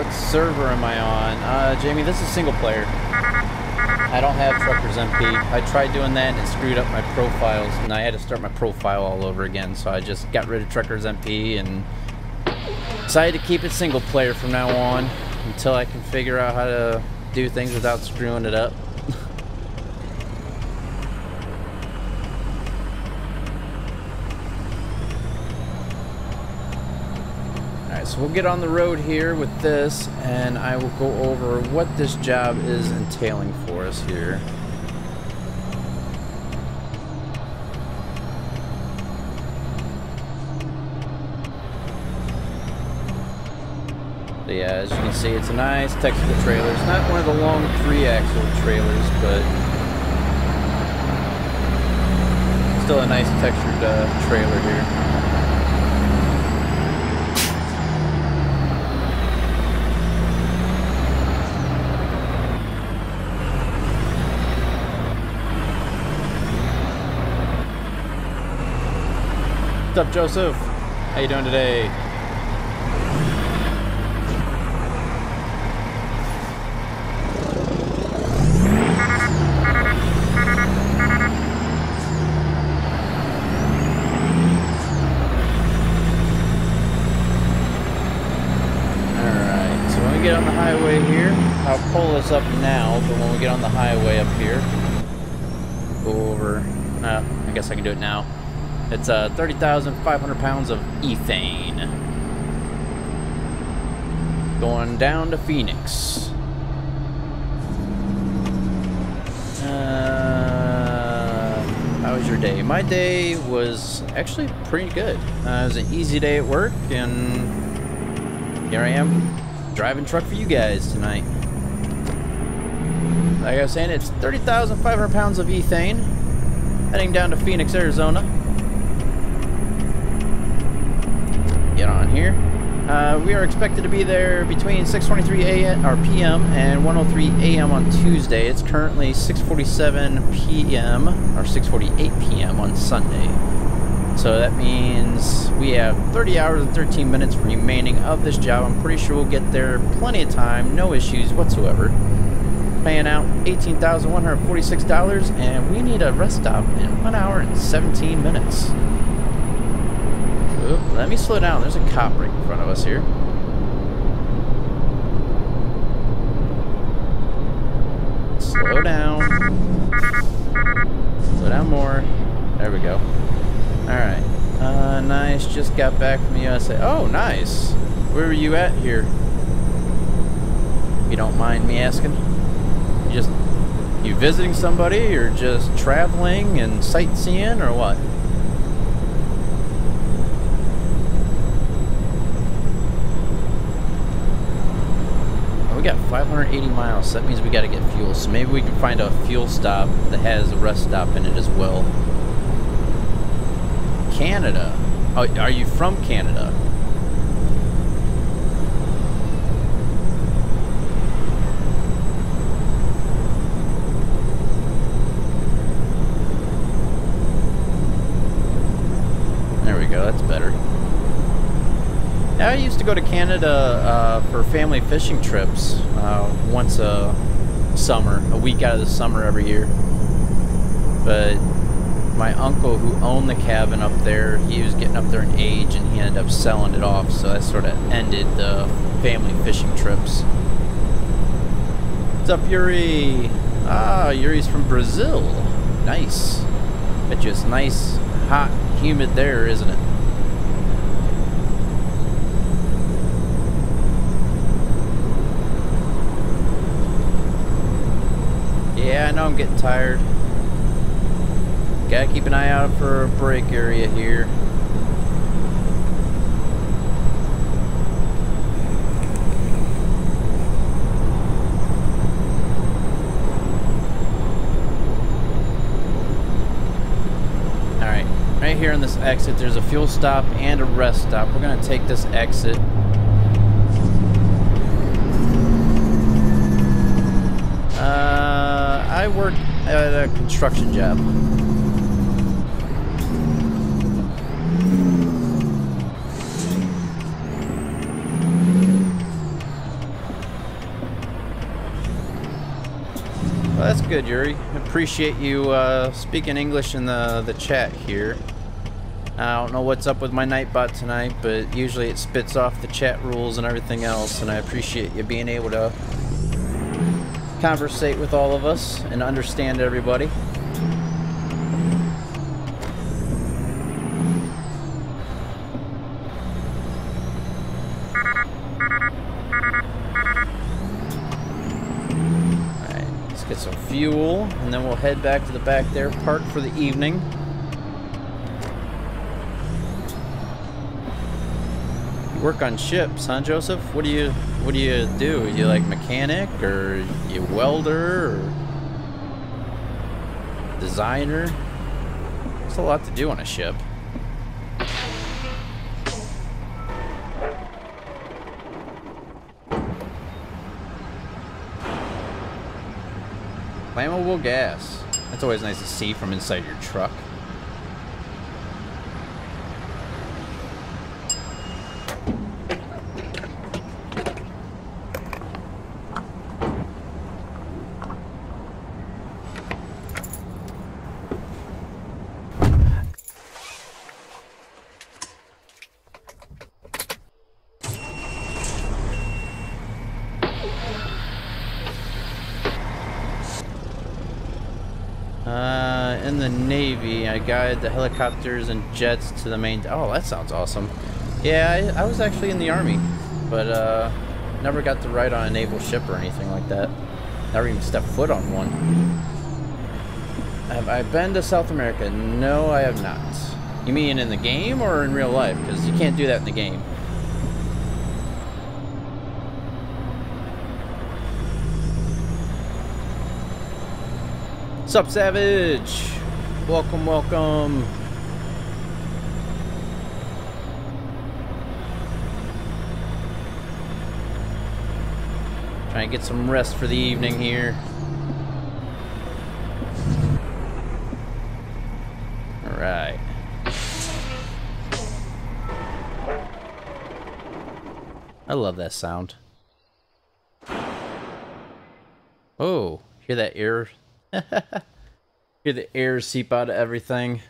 What server am I on? Jamie, this is single player. I don't have Truckers MP. I tried doing that and it screwed up my profiles, and I had to start my profile all over again, so I just got rid of Truckers MP and decided to keep it single player from now on until I can figure out how to do things without screwing it up. Alright, so we'll get on the road here with this, and I will go over what this job is entailing for us here. So yeah, as you can see, it's a nice textile trailer. It's not one of the long 3-axle trailers, but still a nice textured trailer here. What's up, Joseph? How you doing today? Get on the highway here. I'll pull this up now, but when we get on the highway up here, go over. I guess I can do it now. It's 30,500 pounds of ethane going down to Phoenix. How was your day? My day was actually pretty good. It was an easy day at work, and here I am. Driving truck for you guys tonight. Like I was saying, it's 30,500 pounds of ethane heading down to Phoenix, Arizona. Get on here. We are expected to be there between 6:23 a.m. or p.m. and 1:03 a.m. on Tuesday. It's currently 6:47 p.m. or 6:48 p.m. on Sunday. So that means we have 30 hours and 13 minutes remaining of this job. I'm pretty sure we'll get there plenty of time, no issues whatsoever. Paying out $18,146, and we need a rest stop in 1 hour and 17 minutes. Oop, let me slow down. There's a cop right in front of us here. Slow down. Slow down more. There we go. Alright, nice, just got back from the USA. Oh, nice. Where were you at here? If you don't mind me asking. You visiting somebody, or just traveling and sightseeing, or what? Oh, we got 580 miles, so that means we gotta get fuel. So maybe we can find a fuel stop that has a rest stop in it as well. Canada. Oh, are you from Canada? There we go, that's better. I used to go to Canada for family fishing trips once a summer, a week out of the summer every year. But my uncle, who owned the cabin up there, he was getting up there in age, and he ended up selling it off, so that sort of ended the family fishing trips. What's up, Yuri? Ah, Yuri's from Brazil. Nice. It's just nice, hot, humid there, isn't it? Yeah, I know I'm getting tired. Gotta keep an eye out for a break area here. Alright, right here on this exit, there's a fuel stop and a rest stop. We're gonna take this exit. I work at a construction job. Well, that's good, Yuri. Appreciate you speaking English in the chat here. I don't know what's up with my Nightbot tonight, but usually it spits off the chat rules and everything else, and I appreciate you being able to conversate with all of us and understand everybody. Alright, let's get some fuel, and then we'll head back to the back there, park for the evening. Work on ships, huh, Joseph? What do you do? You like mechanic, or you welder, or designer? There's a lot to do on a ship. Flammable gas. That's always nice to see from inside your truck. In the Navy, I guided the helicopters and jets to the main... Oh, that sounds awesome. Yeah, I was actually in the Army, but never got to ride on a naval ship or anything like that. Never even stepped foot on one. Have I been to South America? No, I have not. You mean in the game or in real life? Because you can't do that in the game. Sup, Savage? Welcome, welcome. Trying to get some rest for the evening here. Alright. I love that sound. Oh, hear that air? Hear the air seep out of everything.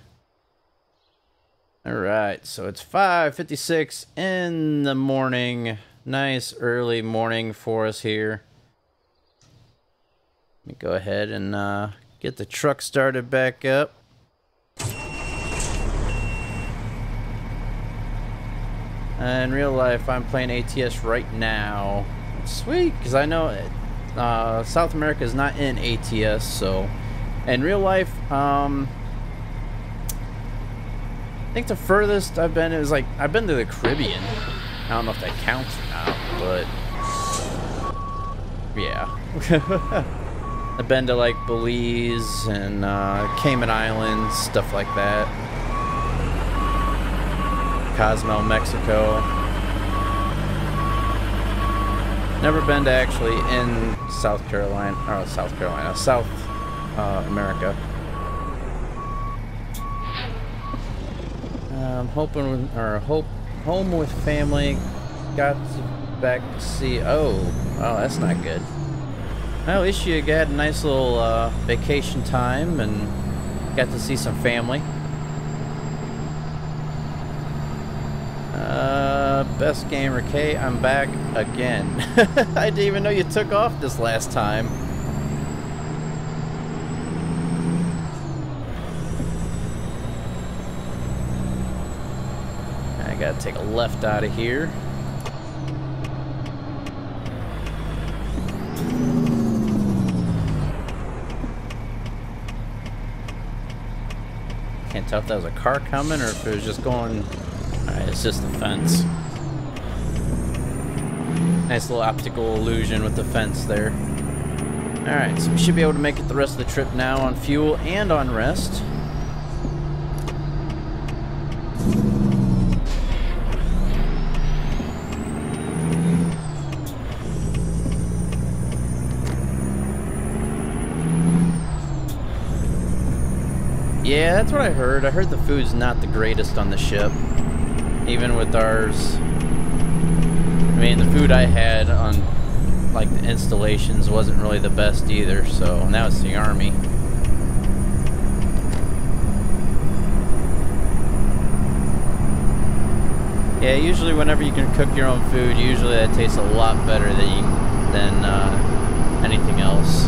Alright, so it's 5:56 in the morning. Nice early morning for us here. Let me go ahead and get the truck started back up. In real life, I'm playing ATS right now. Sweet, because I know South America is not in ATS, so in real life, I think the furthest I've been is like I've been to the Caribbean. I don't know if that counts or not, but yeah. I've been to like Belize and Cayman Islands, stuff like that. Cozumel, Mexico. Never been to actually in South America. I'm hoping, home with family. Got back to see. Oh, that's not good. Well, at least you got a nice little vacation time and got to see some family. Best Gamer K, I'm back again. I didn't even know you took off this last time. I gotta take a left out of here. Can't tell if that was a car coming or if it was just going... Alright, it's just the fence. Nice little optical illusion with the fence there. Alright, so we should be able to make it the rest of the trip now on fuel and on rest. Yeah, that's what I heard. I heard the food's not the greatest on the ship. Even with ours. I mean, the food I had on like the installations wasn't really the best either. So now it's the Army. Yeah, usually whenever you can cook your own food, usually that tastes a lot better than anything else.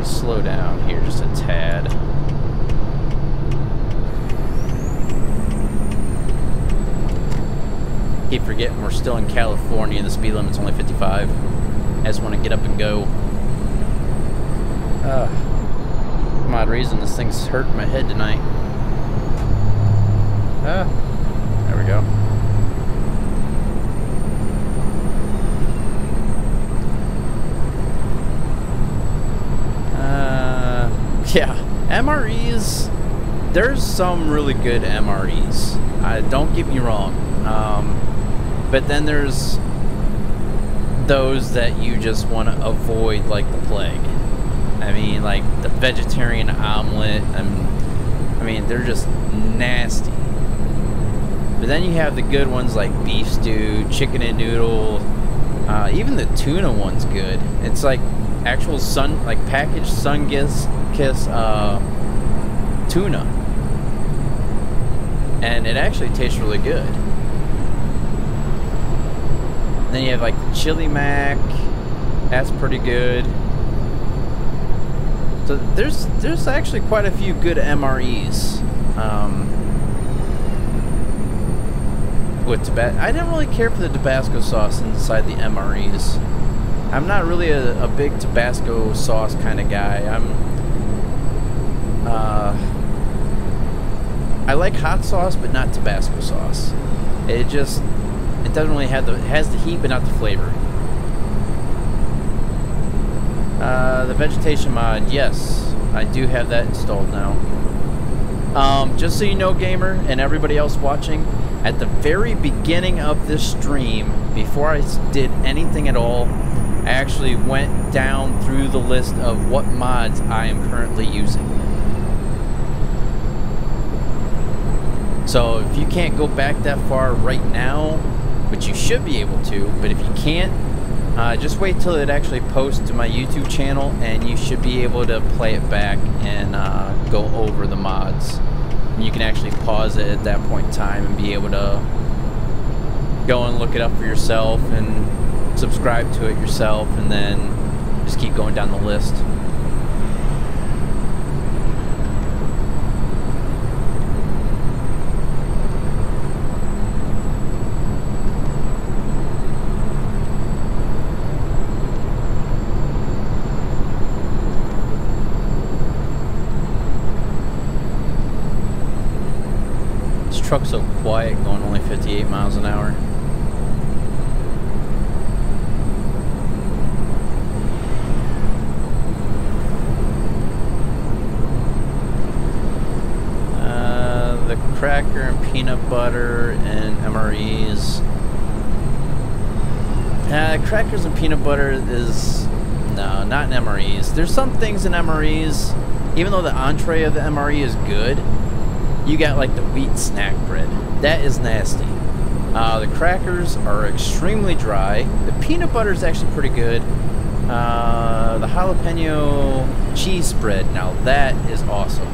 Slow down here just a tad. Keep forgetting we're still in California and the speed limit's only 55. I just want to get up and go. Some odd reason this thing's hurting my head tonight. There we go. Yeah, MREs, there's some really good MREs. Don't get me wrong. But then there's those that you just want to avoid like the plague. I mean, like the vegetarian omelet, I mean, they're just nasty. But then you have the good ones like beef stew, chicken and noodle, even the tuna one's good. It's like actual packaged Sun-Kissed tuna. And it actually tastes really good. Then you have like the chili mac, that's pretty good. So there's actually quite a few good MREs. With I didn't really care for the Tabasco sauce inside the MREs. I'm not really a big Tabasco sauce kind of guy. I like hot sauce, but not Tabasco sauce. It doesn't really have it has the heat, but not the flavor. The vegetation mod, yes, I do have that installed now. Just so you know, gamer, and everybody else watching, at the very beginning of this stream, before I did anything at all, I actually went down through the list of what mods I am currently using. So if you can't go back that far right now, which you should be able to, but if you can't, just wait till it actually posts to my YouTube channel and you should be able to play it back and go over the mods. And you can actually pause it at that point in time and be able to go and look it up for yourself and subscribe to it yourself, and then just keep going down the list. Truck's so quiet, going only 58 miles an hour. The cracker and peanut butter and MREs. Crackers and peanut butter is no, not in MREs. There's some things in MREs, even though the entree of the MRE is good. You got like the wheat snack bread. That is nasty. The crackers are extremely dry. The peanut butter is actually pretty good. The jalapeno cheese spread, now that is awesome.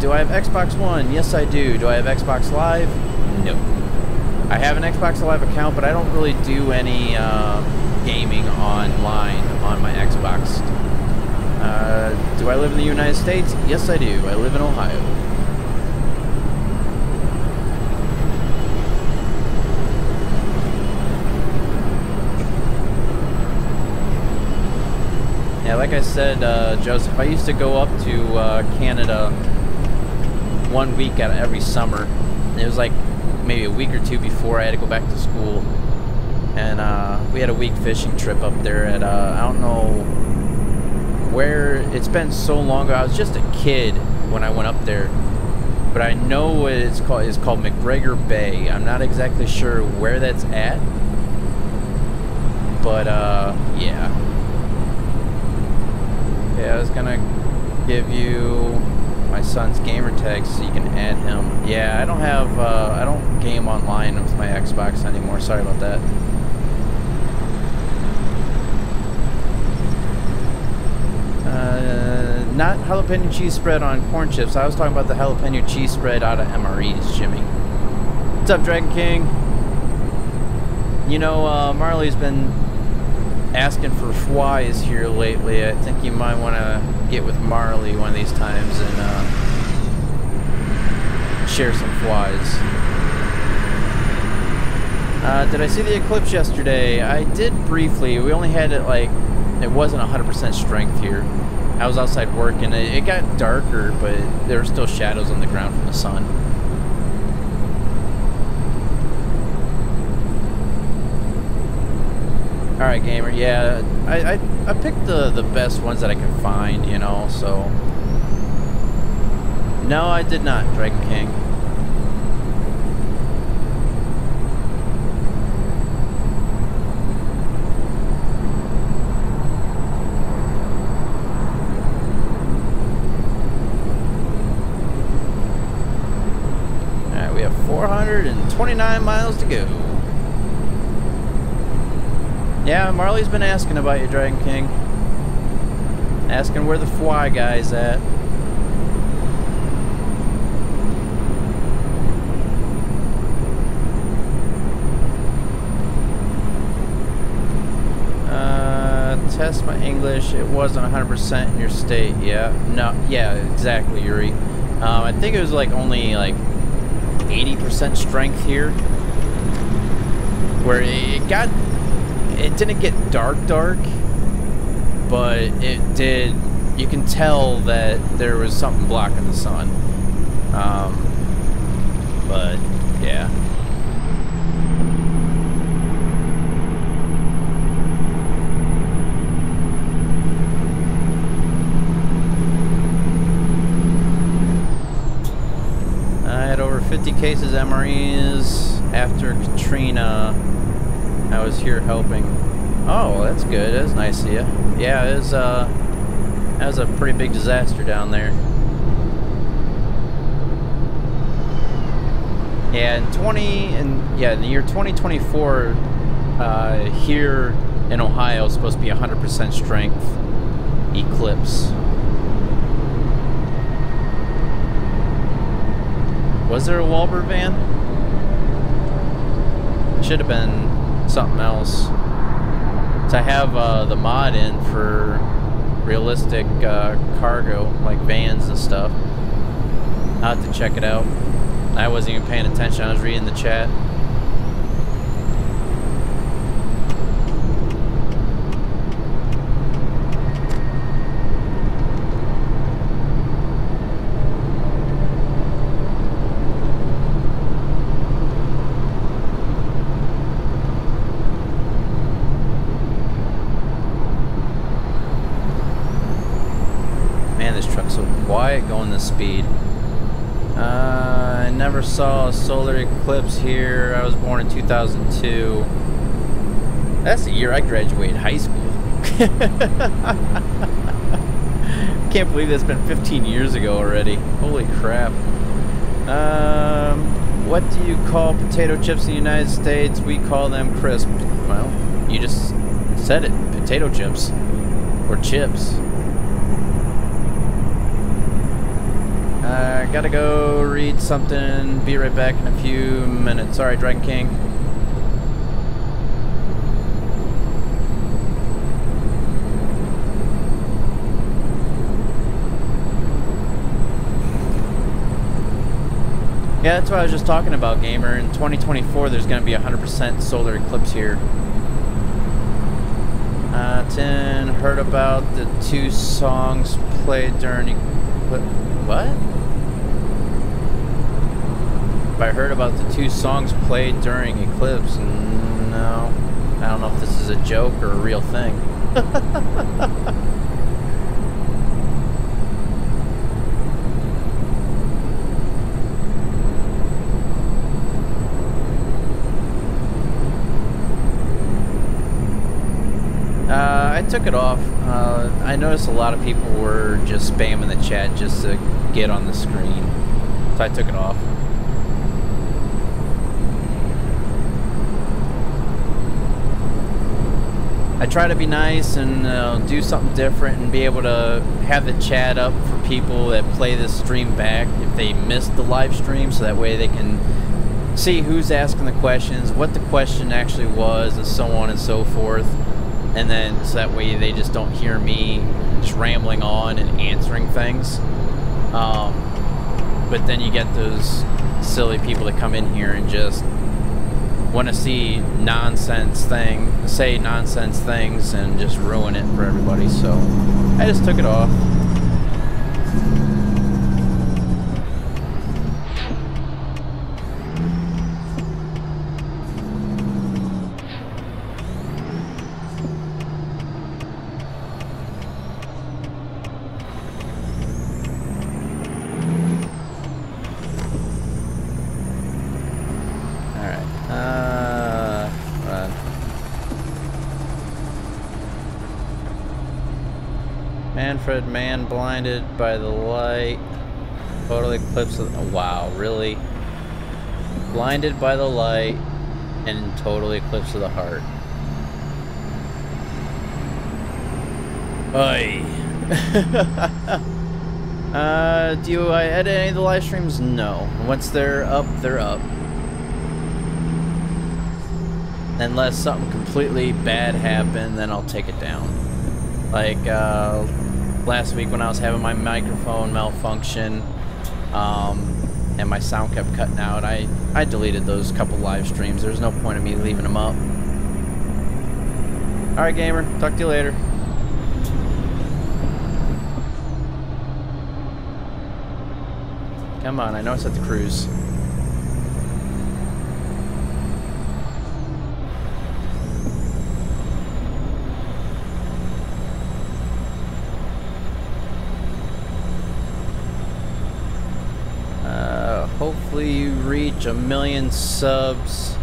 Do I have Xbox One? Yes, I do. Do I have Xbox Live? No. I have an Xbox Live account, but I don't really do any gaming online on my Xbox. Do I live in the United States? Yes, I do. I live in Ohio. Yeah, like I said, Joseph, I used to go up to Canada 1 week out of every summer. It was like maybe a week or two before I had to go back to school. And we had a week fishing trip up there at, I don't know where, it's been so long ago. I was just a kid when I went up there, but I know what it's called. It's called McGregor Bay. I'm not exactly sure where that's at, but yeah, I was gonna give you my son's gamer tag so you can add him. Yeah, I don't have, I don't game online with my Xbox anymore. Sorry about that. Not jalapeno cheese spread on corn chips. I was talking about the jalapeno cheese spread out of MREs, Jimmy. What's up, Dragon King? You know, Marley's been asking for flies here lately. I think you might want to get with Marley one of these times and share some flies. Did I see the eclipse yesterday? I did briefly. We only had it like, it wasn't 100% strength here. I was outside working. It got darker, but there were still shadows on the ground from the sun. Alright, gamer. Yeah, I picked the best ones that I could find, you know, so... No, I did not, Dragon King. Alright, we have 429 miles to go. Yeah, Marley's been asking about you, Dragon King. Asking where the fly guy's at. Test my English. It wasn't 100% in your state. Yeah. No. Yeah, exactly, Yuri. I think it was like only like 80% strength here. Where it got... It didn't get dark, but it did. You can tell that there was something blocking the sun. But yeah. I had over 50 cases MREs after Katrina. I was here helping. Oh, that's good. That's nice of you. Yeah, it was, that was a pretty big disaster down there. Yeah, in the year 2024, here in Ohio, is supposed to be 100% strength eclipse. Was there a Wahlberg van? Should have been something else. So I have the mod in for realistic cargo, like vans and stuff. I'll have to check it out. I wasn't even paying attention. I was reading the chat. Going this speed. I never saw a solar eclipse here. I was born in 2002. That's the year I graduated high school. Can't believe that's been 15 years ago already. Holy crap. What do you call potato chips in the United States? We call them crisp. Well, you just said it. Potato chips. Or chips. I gotta go read something. Be right back in a few minutes. Alright, Dragon King. Yeah, that's what I was just talking about, gamer. In 2024, there's gonna be 100% solar eclipse here. Tin heard about the 2 songs played during what? I heard about the 2 songs played during eclipse. No, I don't know if this is a joke or a real thing. I took it off. I noticed a lot of people were just spamming the chat just to get on the screen. So I took it off. I try to be nice and do something different and be able to have the chat up for people that play this stream back if they missed the live stream, so that way they can see who's asking the questions, what the question actually was, and so on and so forth. And then so that way they just don't hear me just rambling on and answering things. But then you get those silly people that come in here and just want to say nonsense things and just ruin it for everybody. So I just took it off. Manfred, man blinded by the light, total eclipse of, oh, wow, really? Blinded by the light and total eclipse of the heart. Oy. Do I edit any of the live streams? No. Once they're up, they're up. Unless something completely bad happened, then I'll take it down. Like, last week when I was having my microphone malfunction, and my sound kept cutting out, I deleted those couple live streams. There's no point in me leaving them up. Alright, gamer. Talk to you later. Come on, I know it's at the cruise. Hopefully you reach 1 million subs.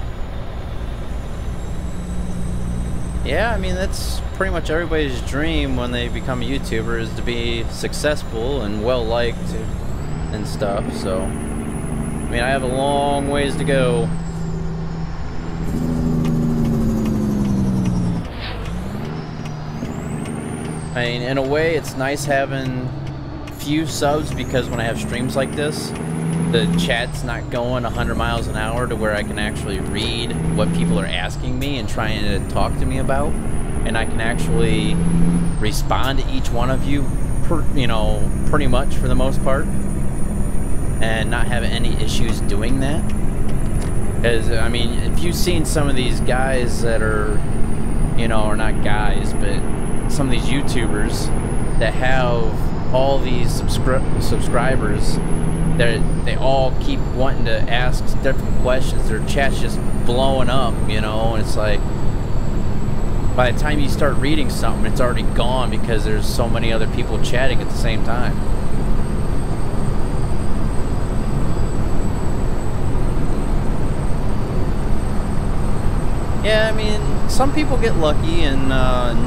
Yeah, I mean, that's pretty much everybody's dream when they become a YouTuber, is to be successful and well-liked and stuff, so I mean, I have a long ways to go. I mean, in a way, it's nice having few subs, because when I have streams like this, the chat's not going 100 miles an hour to where I can actually read what people are asking me and trying to talk to me about, and I can actually respond to each one of you, you know, pretty much for the most part, and not have any issues doing that. Because, I mean, if you've seen some of these guys that are, you know, or not guys, but some of these YouTubers that have all these subscribers, they all keep wanting to ask different questions. Their chat's just blowing up, you know, and it's like, by the time you start reading something, it's already gone because there's so many other people chatting at the same time. Yeah, I mean, some people get lucky and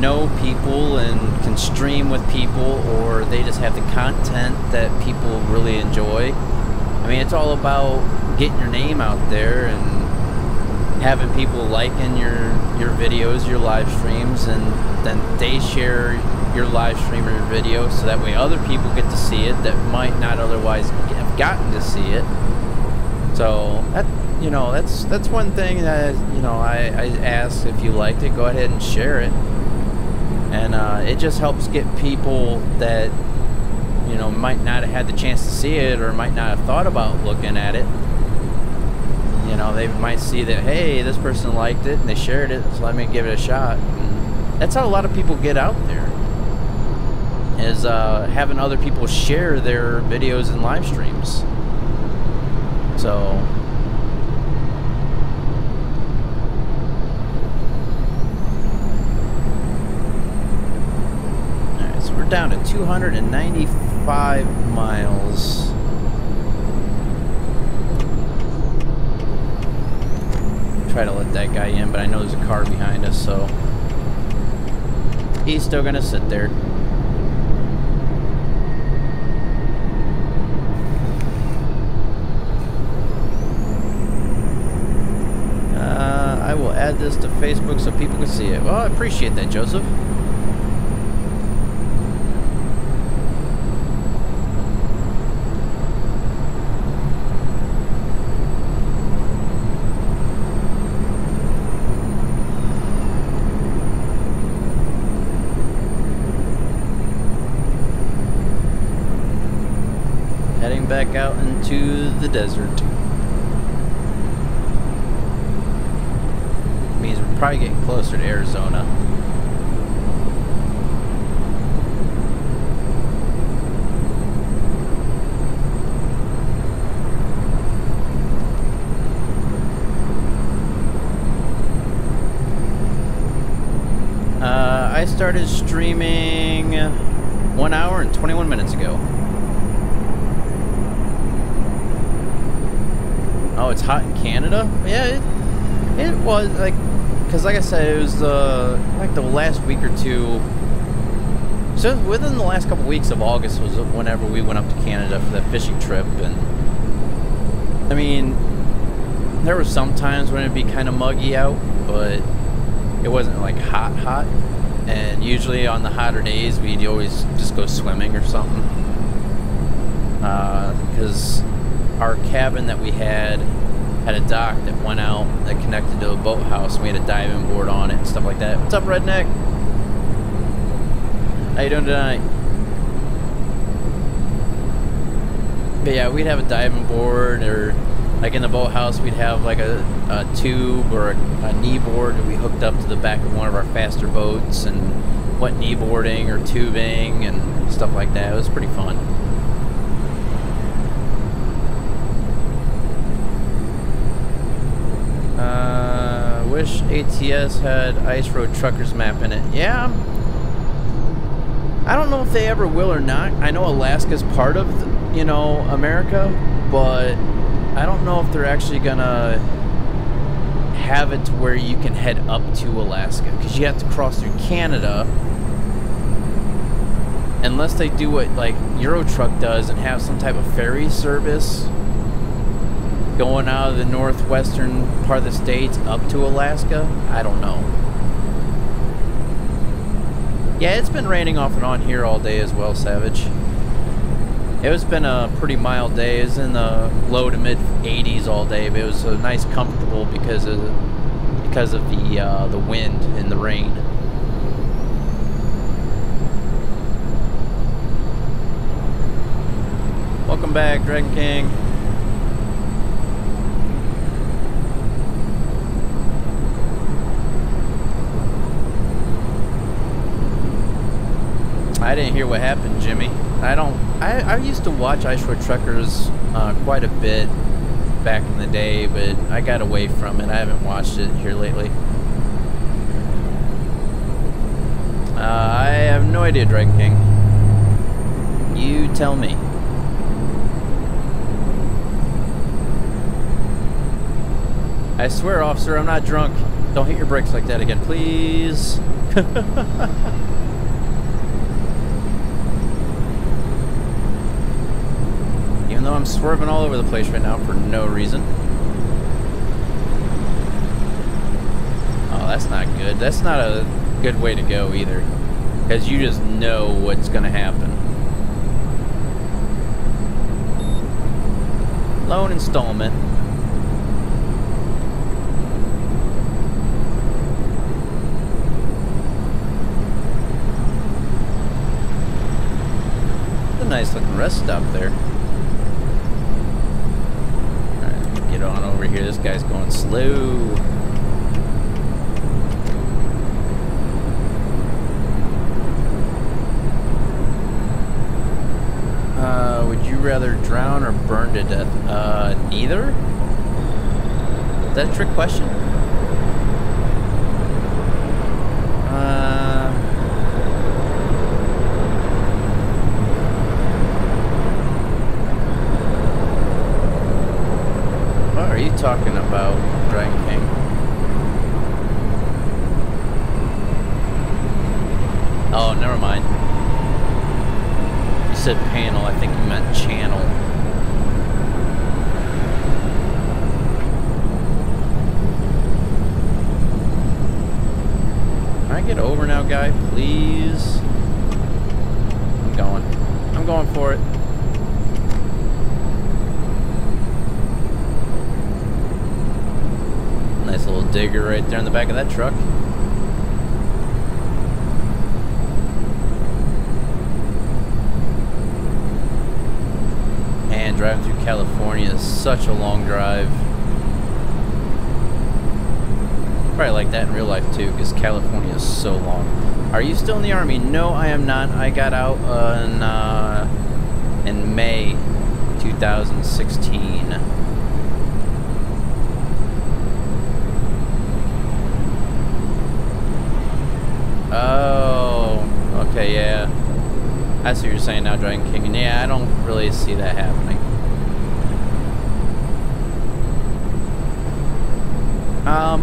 know people and can stream with people, or they just have the content that people really enjoy. I mean, it's all about getting your name out there and having people liking your videos, your live streams, and then they share your live stream or your video, so that way other people get to see it that might not otherwise have gotten to see it. So that, you know, that's one thing that, you know, I ask, if you liked it, go ahead and share it. And it just helps get people that, you know, might not have had the chance to see it, or might not have thought about looking at it. You know, they might see that, hey, this person liked it and they shared it, so let me give it a shot. And that's how a lot of people get out there, is having other people share their videos and live streams. So we're down to 295 miles. Try to let that guy in, but I know there's a car behind us, so he's still gonna sit there. this to Facebook so people can see it. Well, I appreciate that, Joseph. Heading back out into the desert. Means we're probably getting closer to Arizona. I started streaming 1 hour and 21 minutes ago. Oh, it's hot in Canada? Yeah, it was, like, because like I said, it was like the last week or two. So within the last couple weeks of August was whenever we went up to Canada for that fishing trip. And I mean, there were some times when it'd be kind of muggy out, but it wasn't like hot. And usually on the hotter days, we'd always just go swimming or something. Because our cabin that we had a dock that went out that connected to a boathouse, and we had a diving board on it and stuff like that. What's up, Redneck? How you doing tonight? But yeah, we'd have a diving board, or like in the boathouse, we'd have like a tube or a knee board that we hooked up to the back of one of our faster boats and went knee boarding or tubing and stuff like that. It was pretty fun. Wish ATS had Ice Road Truckers map in it. Yeah, I don't know if they ever will or not. I know Alaska's part of, you know, America, but I don't know if they're actually gonna have it to where you can head up to Alaska, because you have to cross through Canada. Unless they do what like Euro Truck does and have some type of ferry service going out of the northwestern part of the states up to Alaska. I don't know. Yeah, it's been raining off and on here all day as well, Savage. It's been a pretty mild day. It's in the low to mid 80s all day, but it was a nice, comfortable because of the wind and the rain. Welcome back, Dragon King. I didn't hear what happened, Jimmy. I used to watch Ice Road Truckers quite a bit back in the day, but I got away from it. I haven't watched it here lately. I have no idea, Dragon King. You tell me. I swear, officer, I'm not drunk. Don't hit your brakes like that again, please. Even though I'm swerving all over the place right now for no reason. Oh, that's not good. That's not a good way to go either, because you just know what's going to happen. Loan installment. It's a nice looking rest stop there. Alright, get on over here. This guy's going slow. Would you rather drown or burn to death? Neither? Is that a trick question? What are you talking about, Dragon King? Oh, never mind. You said panel, I think you meant channel. out, guy, please. I'm going for it. Nice little digger right there in the back of that truck. Man, driving through California is such a long drive. Probably like that in real life too, because California is so long. Are you still in the Army? No, I am not. I got out in May 2016. Oh, okay, yeah. I see what you're saying now, Dragon King. And yeah, I don't really see that happening.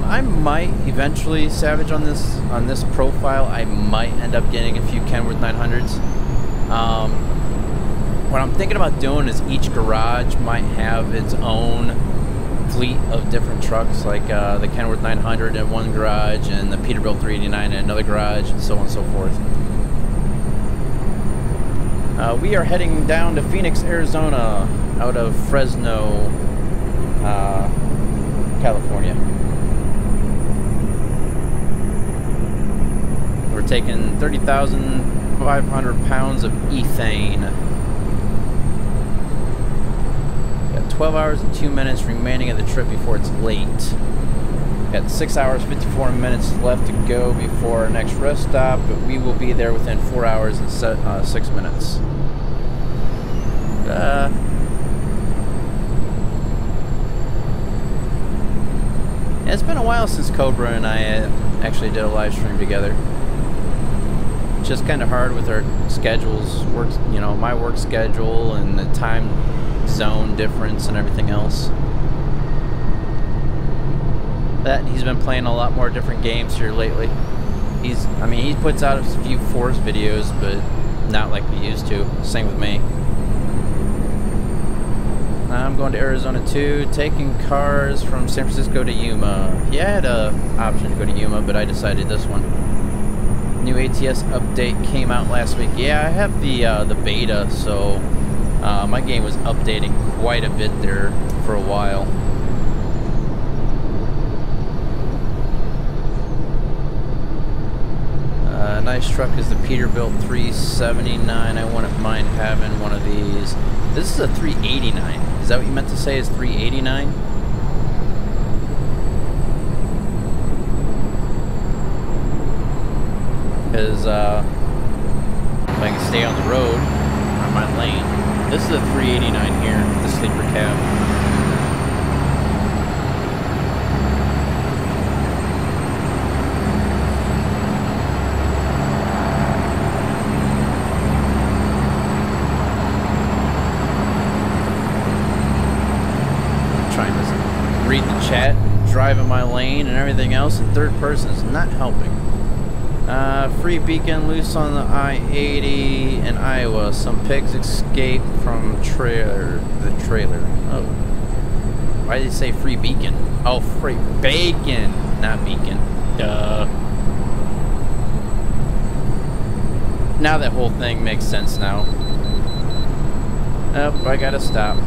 I might eventually Savage on this profile. I might end up getting a few Kenworth 900s. What I'm thinking about doing is each garage might have its own fleet of different trucks, like the Kenworth 900 in one garage and the Peterbilt 389 in another garage, and so on and so forth. We are heading down to Phoenix, Arizona, out of Fresno, California. We're taking 30,500 pounds of ethane. Got 12 hours and 2 minutes remaining of the trip before it's late. Got 6 hours, 54 minutes left to go before our next rest stop, but we will be there within 4 hours and 6 minutes. It's been a while since Cobra and I actually did a live stream together. It's just kind of hard with our schedules, my work schedule and the time zone difference and everything else. That he's been playing a lot more different games here lately. He puts out a few Force videos, but not like we used to. Same with me. I'm going to Arizona too, taking cars from San Francisco to Yuma. Yeah, I had an option to go to Yuma, but I decided this one. New ATS update came out last week. Yeah, I have the beta, so my game was updating quite a bit there for a while. Nice truck is the Peterbilt 379. I wouldn't mind having one of these. This is a 389. Is that what you meant to say is 389? Because if I can stay on the road, on my lane. This is a 389 here, the sleeper cab. Read the chat, driving my lane and everything else in third person is not helping. Free beacon loose on the I-80 in Iowa. Some pigs escaped from the trailer. Oh. Why did it say free beacon? Oh, free bacon, not beacon. Duh. Now that whole thing makes sense now. Oh, I gotta stop.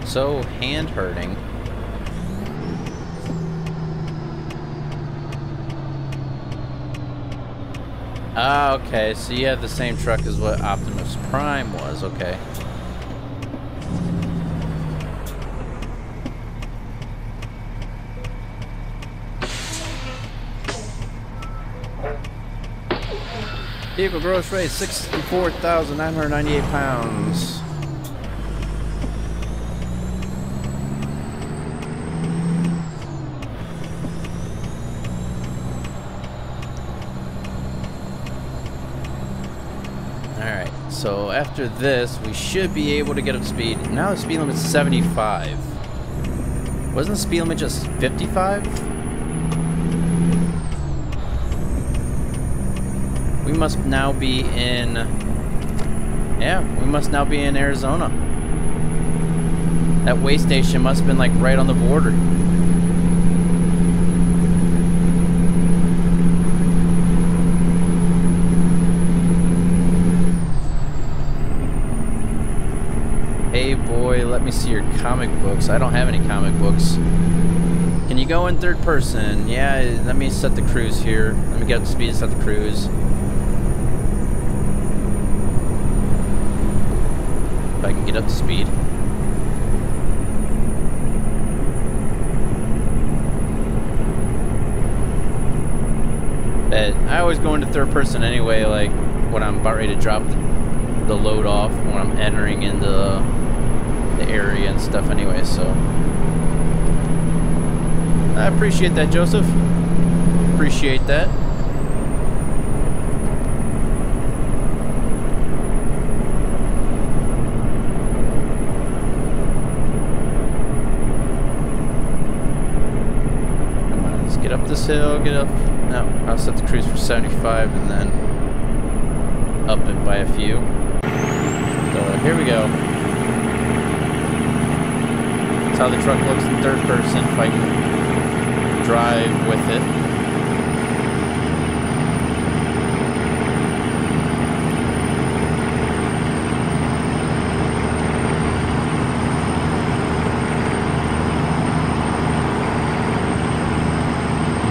So hand hurting. Ah, okay, so you have the same truck as what Optimus Prime was, okay. Vehicle gross rate 64,998 pounds. so after this, we should be able to get up to speed. Now the speed limit's 75. Wasn't the speed limit just 55? We must now be in... Yeah, we must now be in Arizona. That way station must have been like right on the border. Hey boy, let me see your comic books. I don't have any comic books. Can you go in third person? Yeah, let me set the cruise here. Let me get up to speed and set the cruise. If I can get up to speed. But I always go into third person anyway, like when I'm about ready to drop the load off, when I'm entering into the area and stuff anyway, so. I appreciate that, Joseph. Appreciate that. Come on, let's get up this hill, get up. No, I'll set the cruise for 75 and then up it by a few. So here we go. That's how the truck looks in third person, if I can drive with it.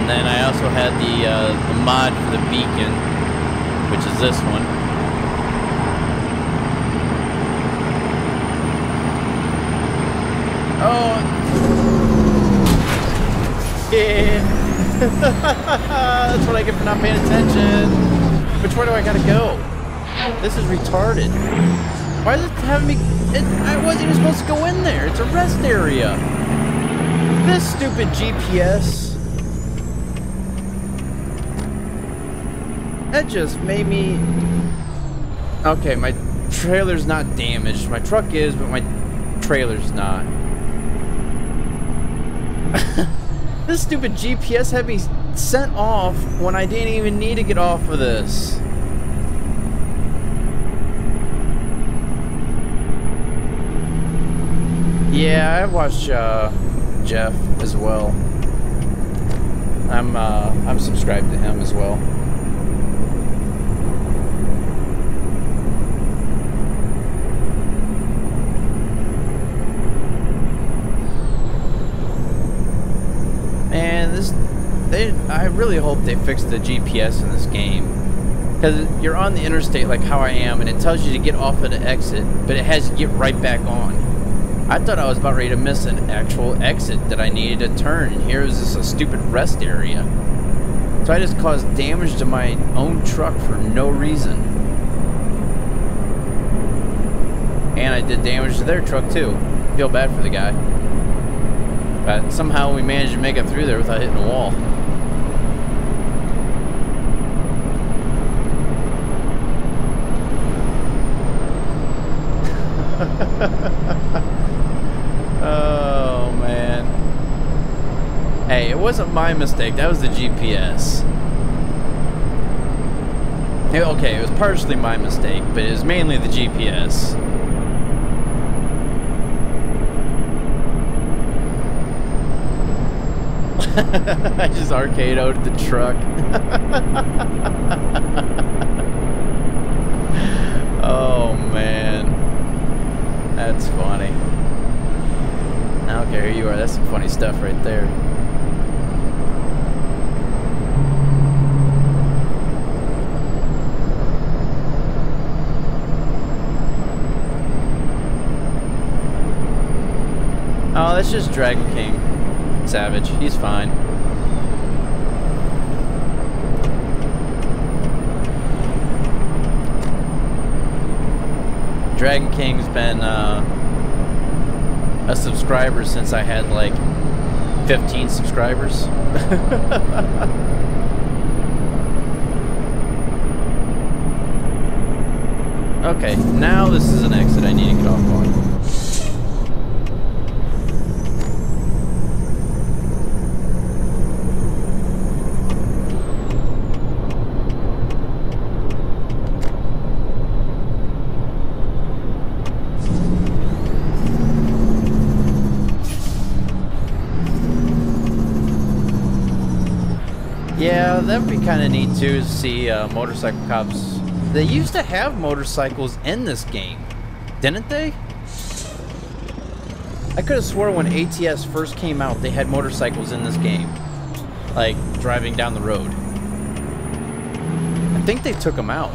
And then I also had the mod for the beacon, which is this one. Oh, yeah. That's what I get for not paying attention. Which way do I gotta go? This is retarded. Why is it having me? I wasn't even supposed to go in there. It's a rest area. This stupid GPS. That just made me... Okay, my trailer's not damaged. My truck is, but my trailer's not. This stupid GPS had me sent off when I didn't even need to get off of this. Yeah, I watched Jeff as well. I'm subscribed to him as well. I really hope they fix the GPS in this game, because you're on the interstate like how I am, and it tells you to get off of the exit, but it has to get right back on. I thought I was about ready to miss an actual exit that I needed to turn, and here is just a stupid rest area. So I just caused damage to my own truck for no reason. And I did damage to their truck too. Feel bad for the guy. But somehow we managed to make it through there without hitting a wall. Oh man. Hey, it wasn't my mistake, that was the GPS. Okay, it was partially my mistake, but it was mainly the GPS. I just arcadoed the truck. Oh man, that's funny. Okay, here you are. That's some funny stuff right there. Oh, that's just Dragon King Savage. He's fine. Dragon King's been a subscriber since I had like 15 subscribers. Okay, now this is an exit I need to get off on. Yeah, that would be kind of neat too, to see motorcycle cops. They used to have motorcycles in this game, didn't they? I could have swore when ATS first came out, they had motorcycles in this game, like driving down the road. I think they took them out.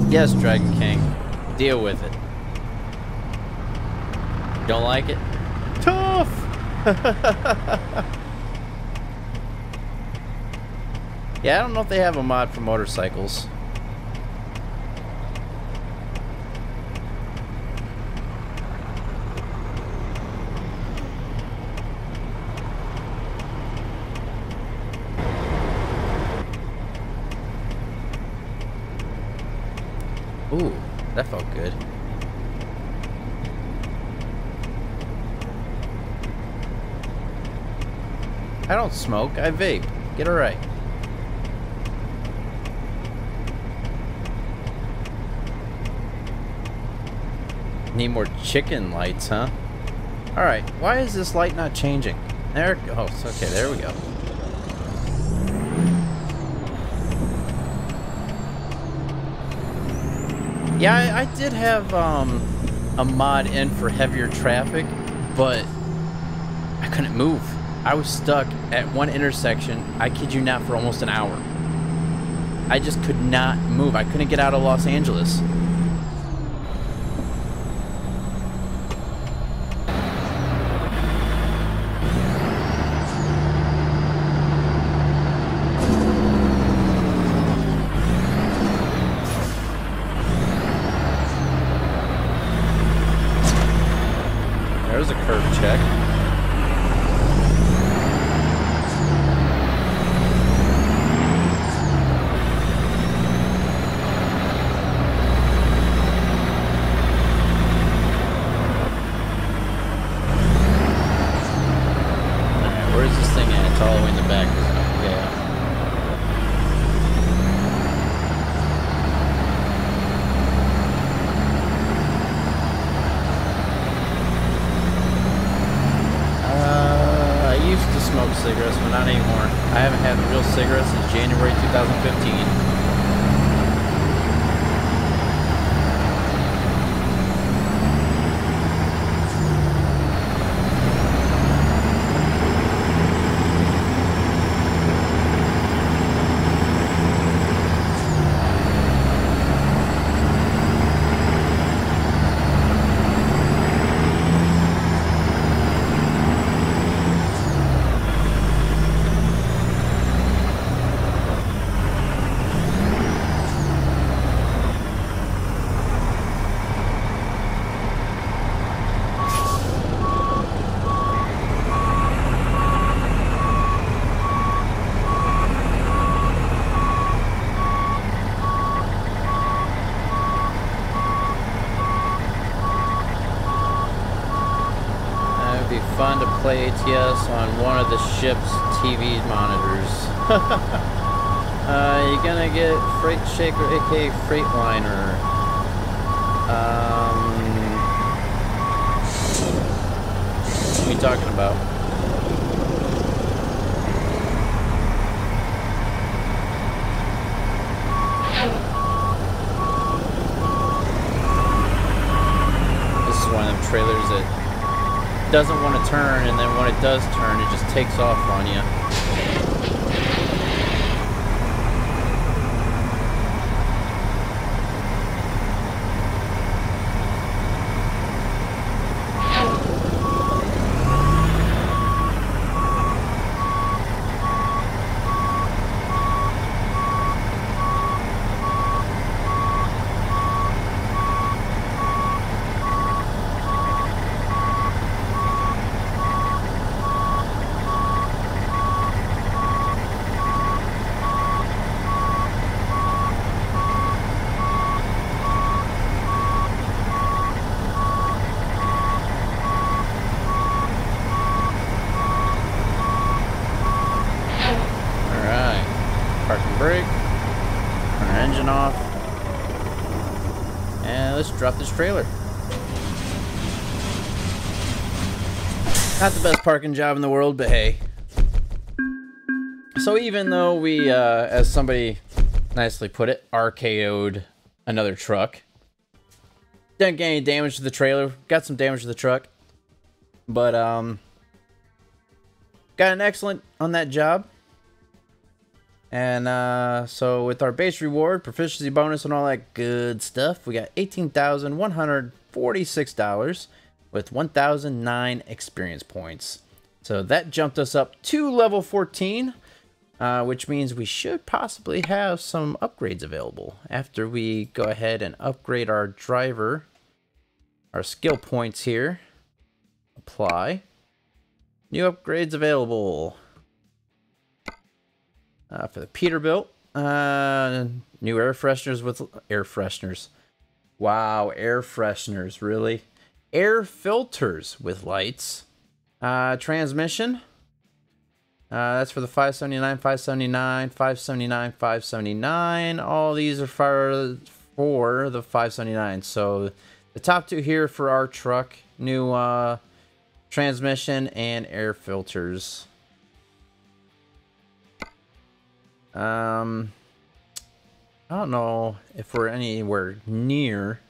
Yes, Dragon King. Deal with it. Don't like it? Tough! Yeah, I don't know if they have a mod for motorcycles. Ooh, that felt good. I don't smoke, I vape. Get it right. Need more chicken lights, huh? Alright, why is this light not changing? There it goes. Okay, there we go. Yeah, I did have a mod in for heavier traffic, but I couldn't move. I was stuck at one intersection, I kid you not, for almost an hour. I just could not move. I couldn't get out of Los Angeles. There's a curb check. Cigarettes, but not anymore. I haven't had real cigarettes since January 2015. Fun to play ATS on one of the ship's TV monitors. You're gonna get Freight Shaker, aka Freightliner. What are you talking about? This is one of them trailers that doesn't want to turn, and then when it does turn, it just takes off on you. Brake, turn our engine off, and let's drop this trailer. Not the best parking job in the world, but hey. So even though we, as somebody nicely put it, RKO'd another truck, didn't get any damage to the trailer, got some damage to the truck, but got an excellent on that job. And so with our base reward, proficiency bonus, and all that good stuff, we got $18,146 with 1,009 experience points. So that jumped us up to level 14, which means we should possibly have some upgrades available after we go ahead and upgrade our driver, our skill points here. Apply. New upgrades available. For the Peterbilt, new air fresheners with air fresheners. Wow, air fresheners, really? Air filters with lights. Transmission. That's for the 579, 579, 579, 579. All these are for the 579. So the top two here for our truck, new transmission and air filters. I don't know if we're anywhere near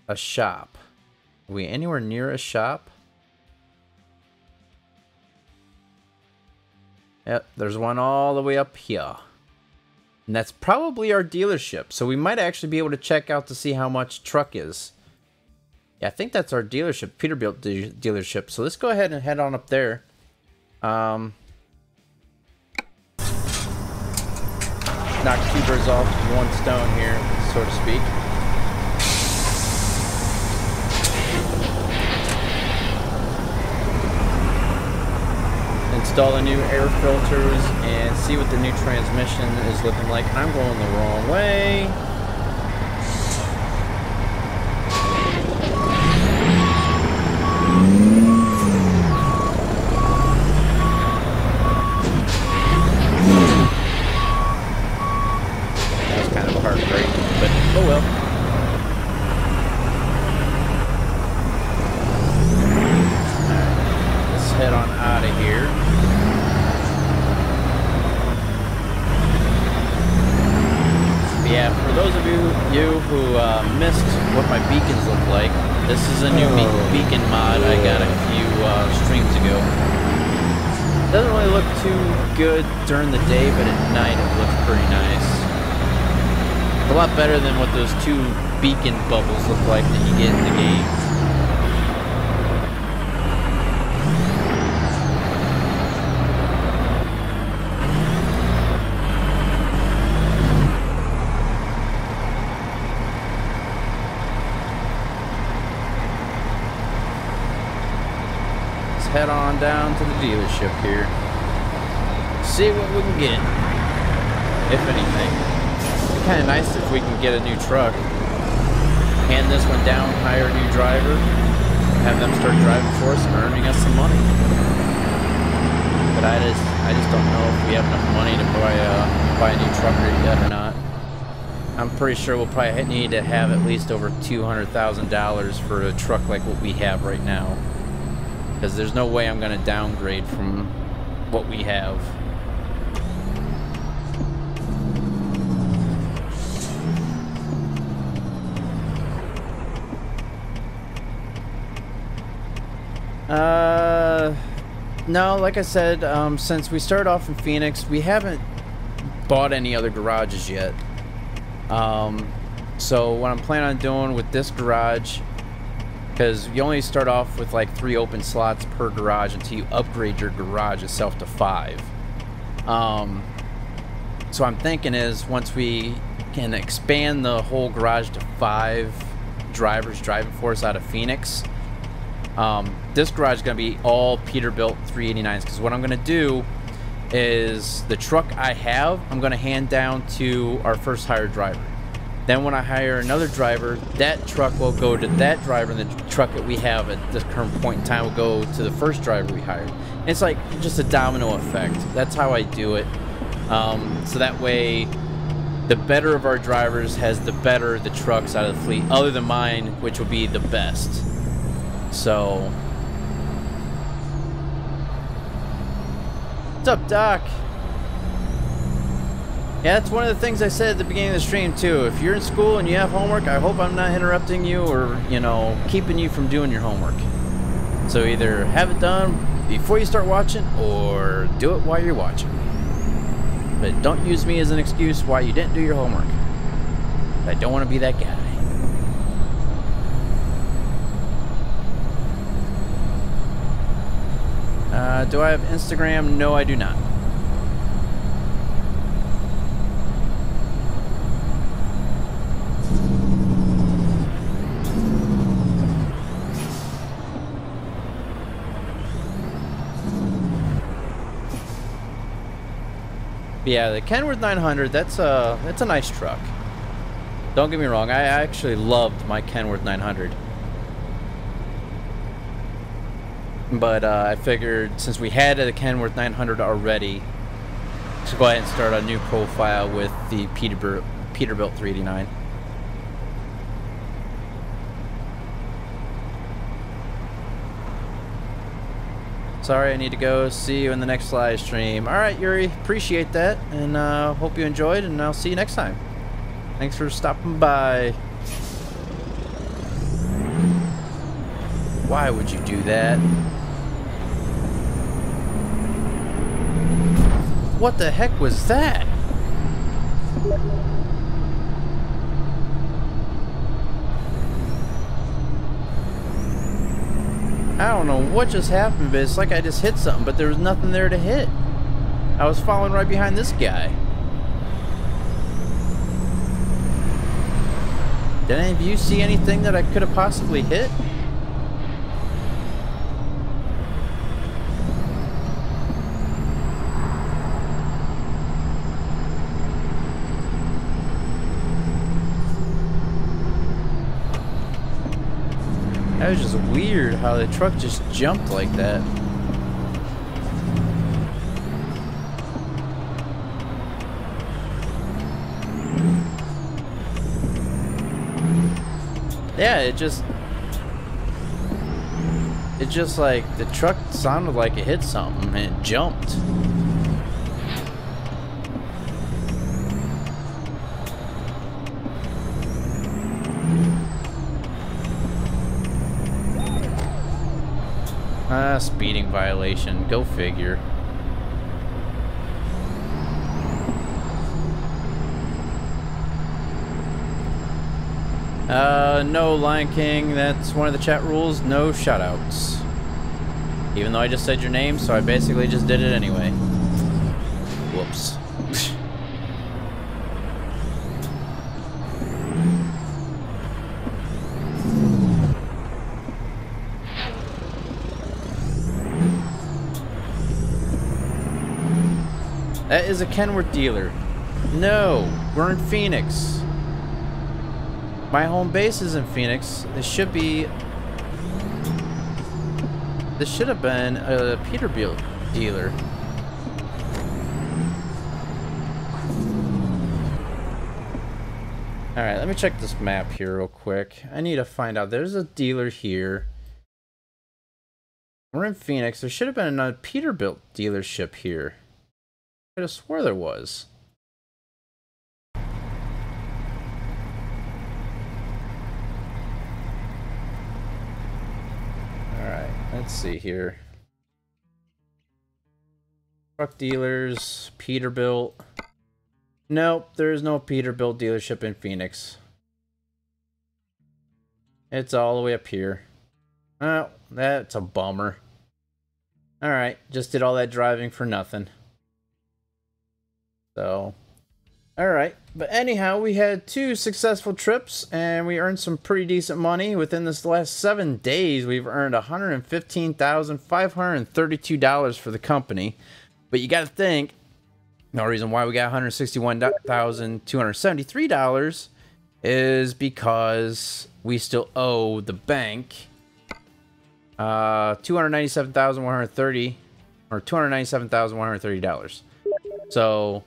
a shop. Are we anywhere near a shop? Yep, there's one all the way up here. And that's probably our dealership. So we might actually be able to check out to see how much truck is. Yeah, I think that's our dealership, Peterbilt dealership. So let's go ahead and head on up there. Knock two birds off one stone here, so to speak. Install the new air filters and see what the new transmission is looking like. I'm going the wrong way. Oh well. Let's head on out of here. Yeah, for those of you who missed what my beacons look like, this is a new beacon mod I got a few streams ago. Doesn't really look too good during the day, but at night it looks pretty nice. A lot better than what those two beacon bubbles look like that you get in the game. Let's head on down to the dealership here. See what we can get, if anything. Kind of nice if we can get a new truck, hand this one down, hire a new driver, have them start driving for us and earning us some money. But I just don't know if we have enough money to buy a new truck yet or not. I'm pretty sure we'll probably need to have at least over $200,000 for a truck like what we have right now, because there's no way I'm going to downgrade from what we have. No, like I said, since we started off in Phoenix, we haven't bought any other garages yet. So what I'm planning on doing with this garage, because you only start off with like 3 open slots per garage until you upgrade your garage itself to 5. So I'm thinking is once we can expand the whole garage to 5 drivers driving for us out of Phoenix, this garage is going to be all Peterbilt 389s, because what I'm going to do is the truck I have, I'm going to hand down to our first hired driver. Then when I hire another driver, that truck will go to that driver, and the truck that we have at this current point in time will go to the first driver we hired. And it's like just a domino effect. That's how I do it. So that way, the better of our drivers has the better the trucks out of the fleet, other than mine, which will be the best. So, what's up, Doc? Yeah, that's one of the things I said at the beginning of the stream too. If you're in school and you have homework, I hope I'm not interrupting you or, you know, keeping you from doing your homework. So either have it done before you start watching or do it while you're watching. But don't use me as an excuse why you didn't do your homework. I don't want to be that guy. Do I have Instagram? No, I do not. Yeah, the Kenworth 900, that's a nice truck. Don't get me wrong, I actually loved my Kenworth 900. But I figured since we had a Kenworth 900 already, to go ahead and start a new profile with the Peterbilt 389. Sorry, I need to go. See you in the next live stream. Alright, Yuri, appreciate that, and hope you enjoyed, and I'll see you next time. Thanks for stopping by. Why would you do that? What the heck was that? I don't know what just happened, but it's like I just hit something, but there was nothing there to hit. I was following right behind this guy. Did any of you see anything that I could have possibly hit? That was just weird how the truck just jumped like that. Yeah, it just like the truck sounded like it hit something and it jumped. Speeding violation. Go figure. No, Lion King, that's one of the chat rules. No shoutouts. Even though I just said your name, so I basically just did it anyway. Whoops. That is a Kenworth dealer. No, we're in Phoenix. My home base is in Phoenix. This should have been a Peterbilt dealer. Alright, let me check this map here real quick. I need to find out. There's a dealer here. We're in Phoenix. There should have been a Peterbilt dealership here. I could have swore there was. Alright, Let's see here. Truck dealers, Peterbilt. Nope, there's no Peterbilt dealership in Phoenix. It's all the way up here. Oh, that's a bummer. Alright, just did all that driving for nothing. So, alright. But anyhow, we had 2 successful trips, and we earned some pretty decent money. Within this last 7 days, we've earned $115,532 for the company. But you got to think, the reason why we got $161,273 is because we still owe the bank $297,130 or $297,130. So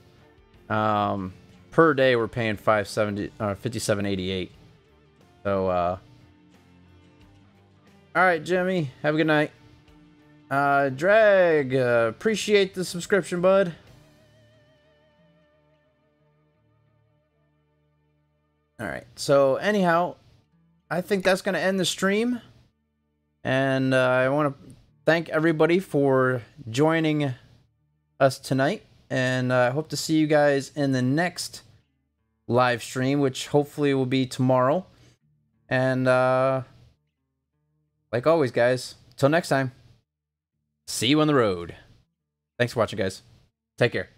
per day we're paying $57.88. So all right, Jimmy, have a good night. Drag, appreciate the subscription, bud. Alright, so anyhow, I think that's going to end the stream. And I want to thank everybody for joining us tonight. And I hope to see you guys in the next live stream, which hopefully will be tomorrow. And like always, guys, till next time. See you on the road. Thanks for watching, guys. Take care.